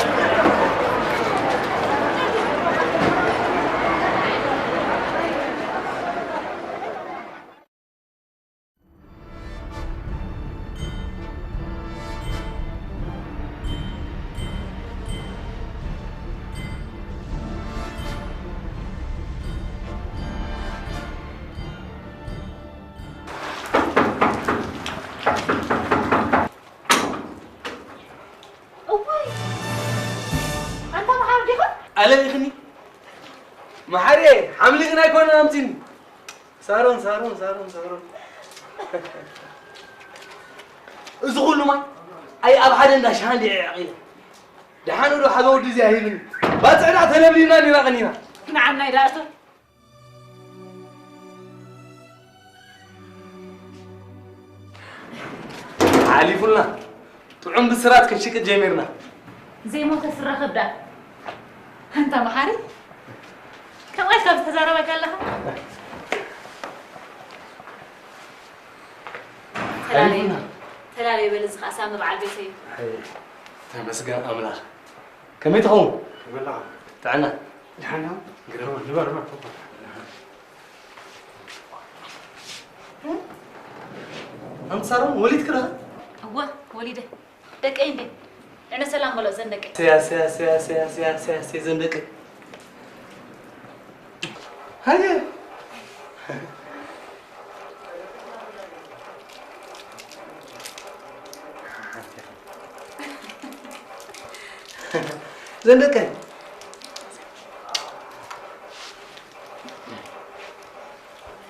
على يخني ما حري حملي غنا يكون امتين سارون ازغلوا ما اي اب حدا داشان دي عقيل دحانو دو حدا ودي زي هيلن باصعدا تلبلينا ني راغنينا نعم نايداتو علي فلنا طعم بسرات كنشق جميرنا زي ما تسرخ بدا انت محاري كم ايش كم تزاربك لها تلالي بلز خاسام بعد بيتي تمسكن املاح كم يتخون والله تعالنا تعالنا نبر ما انت صاروا وليد كره هو وليده دقين دي انا سلام ولا زندق سيا زندق هاي زندق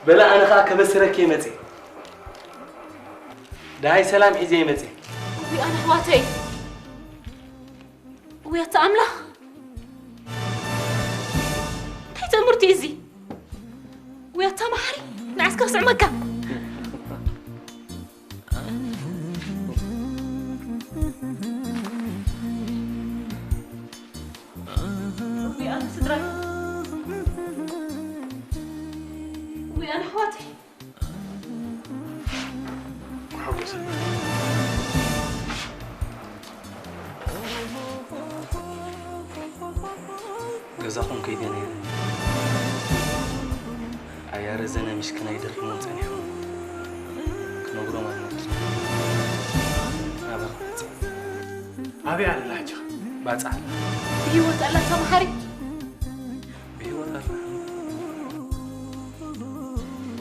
بلا انا خاك بسرك يمتي داي سلام حزي يمتي وي انا حواتي ويا تأمله كي تمرتي زي ويا تمحري نعسكر سع مكة وي انا سدراي وي انا حواتي ገዛኹም ከይደነ ኣያረዘነ ምሽክና ይደርክሞም ፀኒሖም ክነግሮም ኣልሞት ኣበርት أبي على اللاجة ባፃል بهيوت الله تمحري بهيوت الله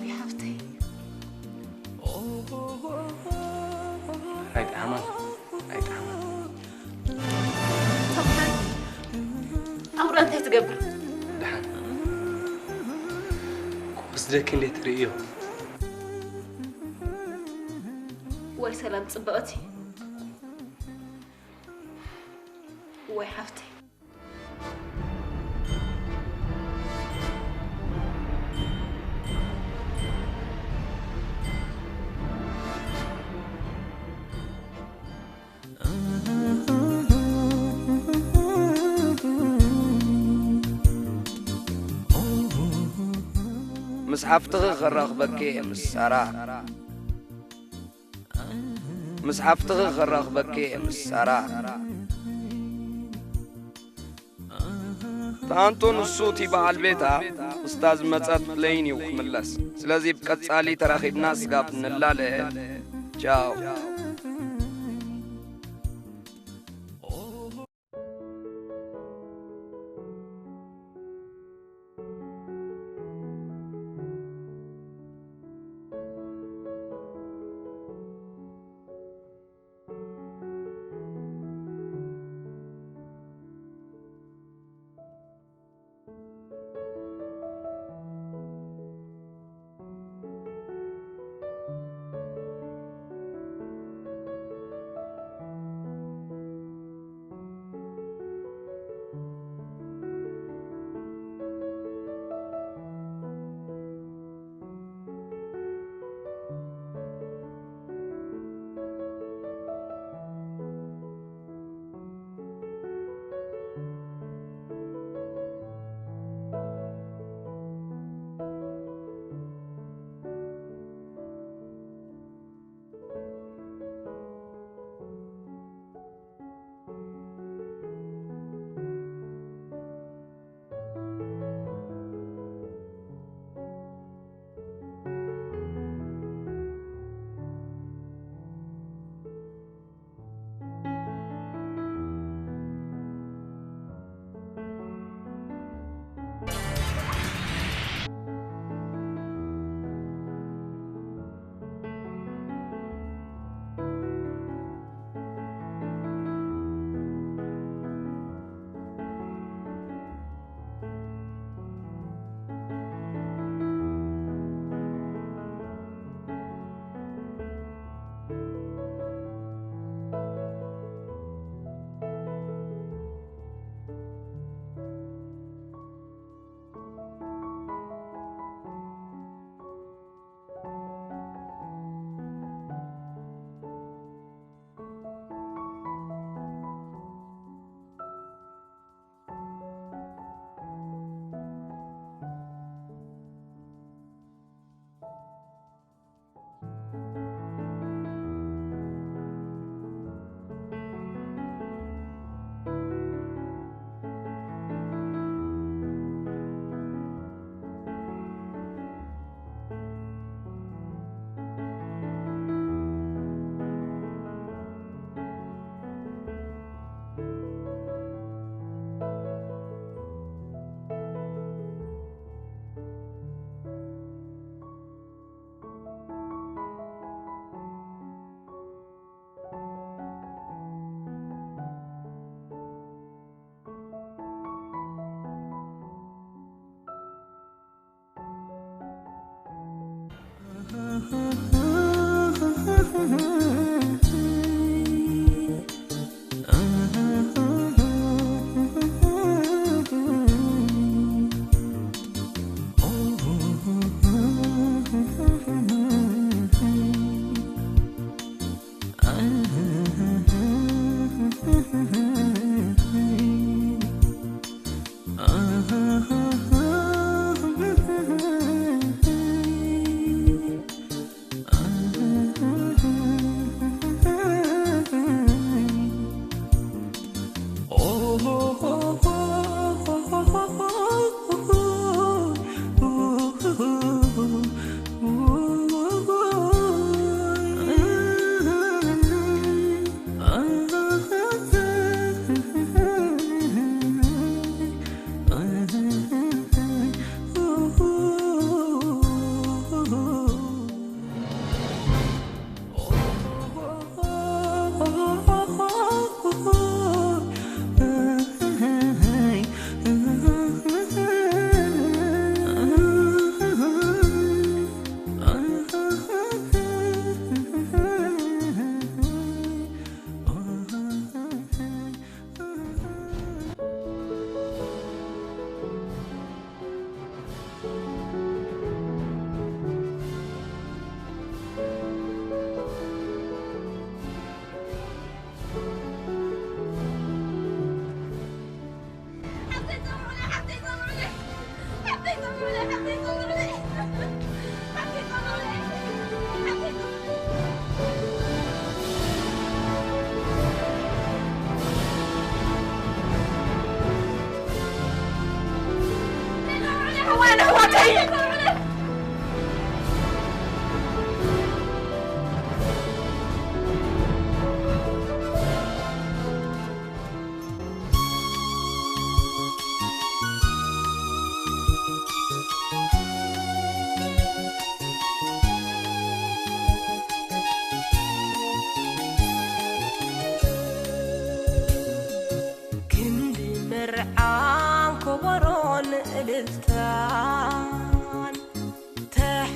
ويا حفتي ኣይጣዕማን تمحري أمر أنت تقبل دحان وصدك اللي ترييه واي سلام صبقتي واي حفتي مسحفتك خرخبك مسارا مسحفتك خرخبك مسارا تانتو نصوتي بالبيتا استاذ مصات ليني وكملس سلازي بقصالي تراخيبنا سقاب نلاله جاو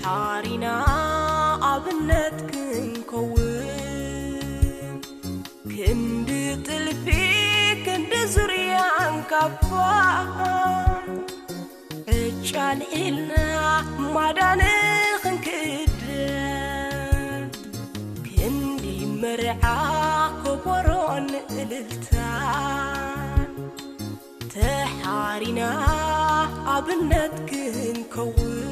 تحارينا أبنت كنكون كند تلفي كند زريان كفان اجال إلنا ماداني خنكدن كندي مرعا كبرون إللتان تحارينا أبنت كنكون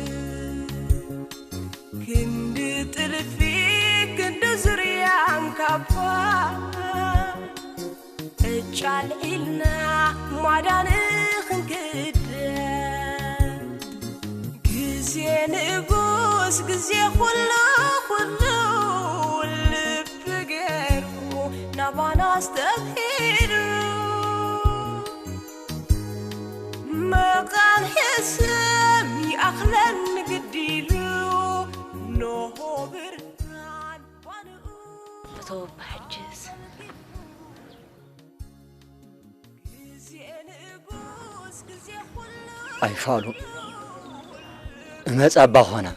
كند تلفي كند زريان كفان اجال إلنا ماداني خنكدن جزي نقوس جزي خلو اللي بقرو نبانا استبهيرو ما كان حسمي أخلن قديلو نوهو برهان بطوب بحجز أي فالو ماذا أبغانا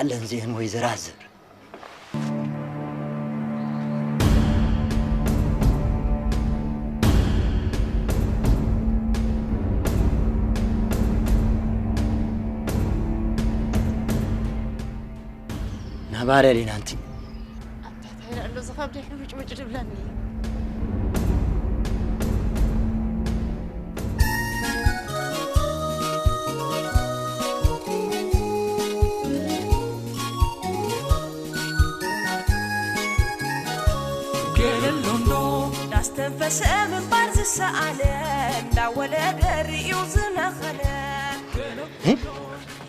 ألن زين ويزرازر نبارة لي نانتي هلا لو زخاب دي حمج مجرب لني استنفس من بارز السعالم دا ولا دري وزنا خلام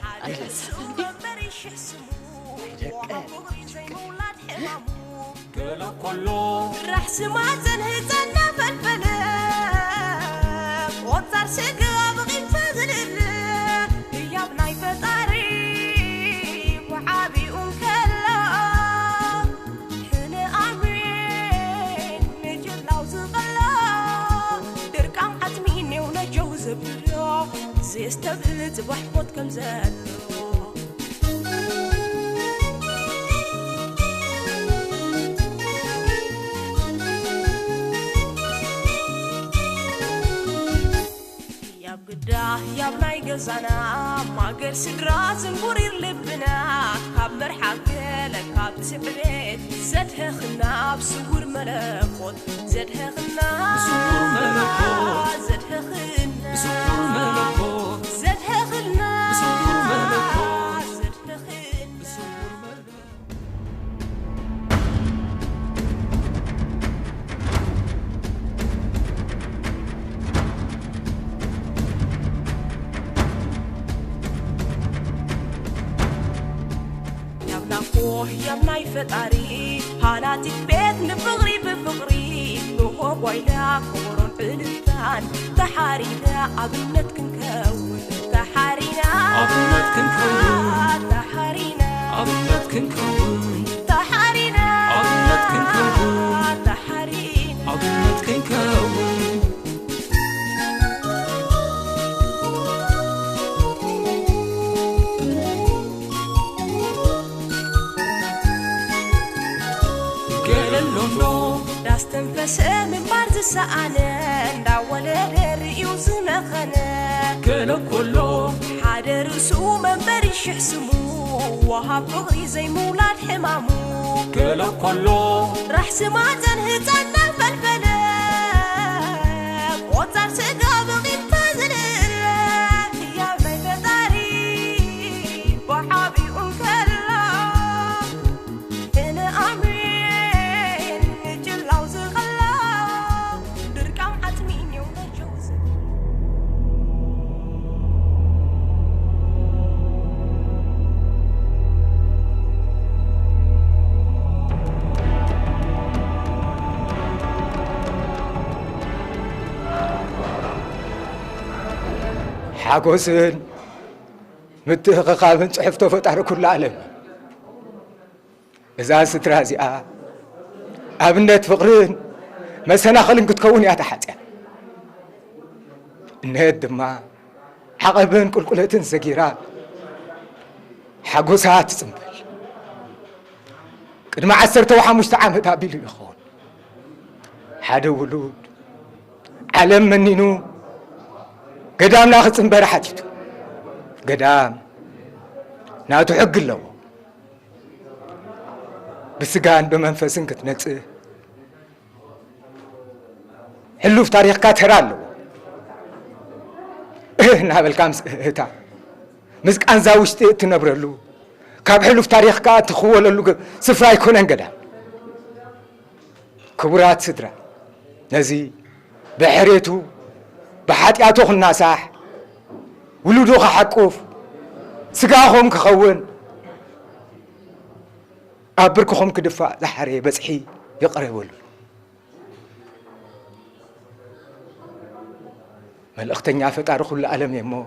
حدث ومريش يحسمو وعبوري زي مولاد حمامو كله راح سمعتن هتنا فالفلام وطار سقا بغي فازل يا بناي فطاري وعابي أنكلا حنا عمين نجل دركم عتميني ونجوز بلو زي استبلت بحبط كم زادو يا بقدا يا بناي قزانا ما قر سدرا زنبورير لبنا كاب مرحق لك كاب سبريت زدها خنا بسور ملكوت زدها خنا بسور ملكوت زدها خنا بسور ملكوت زدها خنا بسور ملكوت زدها خنا بسور يا بناي فطاري هاناتك بيت نفغري بفغري نوهو بويلا كورون علتان تحارينا أبنت كنكون تحارينا أبنت كنكون تحارينا أبنت كنكون تحارينا أبنت كنكون تحارينا أبنت كنكون استنفس من بارز السعانين دا ولا دري وزنا خنا كله حدا رسو من بريش يحسمو وهاب بغري زي مولاد حمامو كله راح سمعتن هتنا فالفلام وطار سقا بغي فازل يا بناي فطاري وحابي أنكلا أنا أمين نجل عوز غلا دركم عتميني ونجوز حاجوسن متقاقا من صحفته فطار كل عالم إذا سترازئة أبنت فقرين ما سنخلن كتكون يا تحتها النهد ما حقبن كل كلتن سجيرات حاجوسات تسمبل قد ما عسرت وحمشت عام تابيلو يخون حدا ولود علم منينو قدام ناخذ سنبر حاجته قدام ناتو حق له بس كان بمنفسن كتنص حلو في تاريخ كاترالو نابل كامس هتا مسك انزا وشت تنبرلو كاب حلو في تاريخ كات تخوللو سفرا يكونن قدام كبرات سدرا نزي بحريتو بحاتياتو خناساح ولودو حقوف سقاهم كخون أبركهم كدفاع زحري بسحي يقربوا ما الأختن يافت أرخو الألم يمو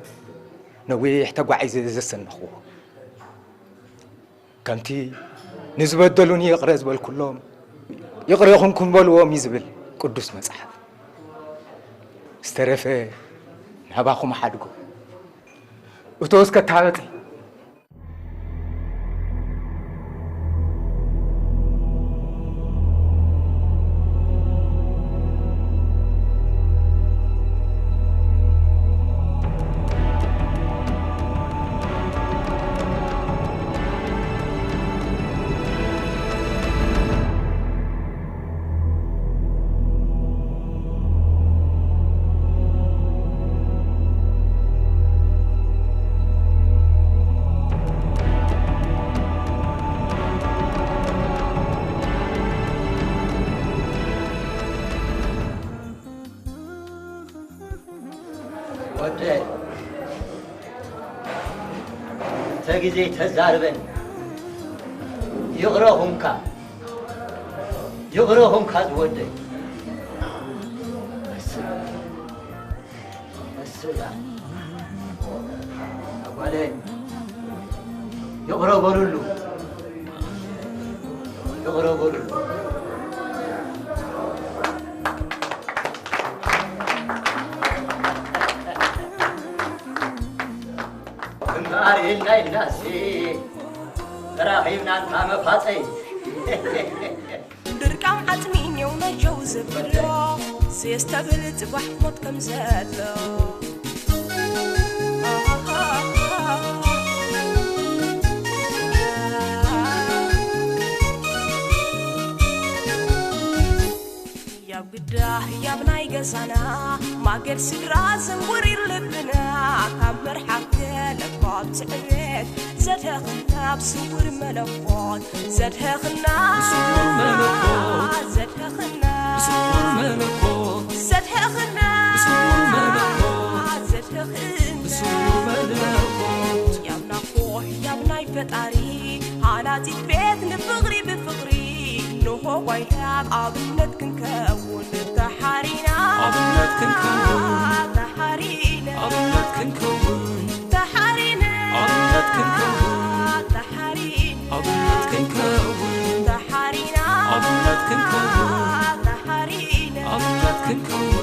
نوي يحتاجوا عايز يزسن أخوه كمتي نزبة دلوني يقرز بالكلهم يقرأهم كم بالوام يزبل قدوس مصحف استرفه نباخو محدكم وتوس كتابتي تجزي تزاربن يغرهم كا زودي السلا أولين يغرو بولو هاي الناس راحينا نتعامل فاطي دركام عتمين يوم الجوز بلو سيستبل تبح موت كم زادلو يا بدا يا بناي قزانا ما قد سدرا زنوري لبنا كامر حكي لقاب تعبيت زدها خنا بصور ملفون زدها خنا بصور ملفون زدها خنا بصور ملفون زدها خنا بصور ملفون زدها خنا بصور ملفون يا بناكوح يا بناي فتاري حالاتي بيت نفغري بفغري نوهو وياك عبنت كنكون تحارينا عبنت كنكون تحارينا عبنت كنكون تحارينا عبنت كنكون تحارينا عبنت كنكون تحارينا عبنت كنكون تحارينا عبنت كنكون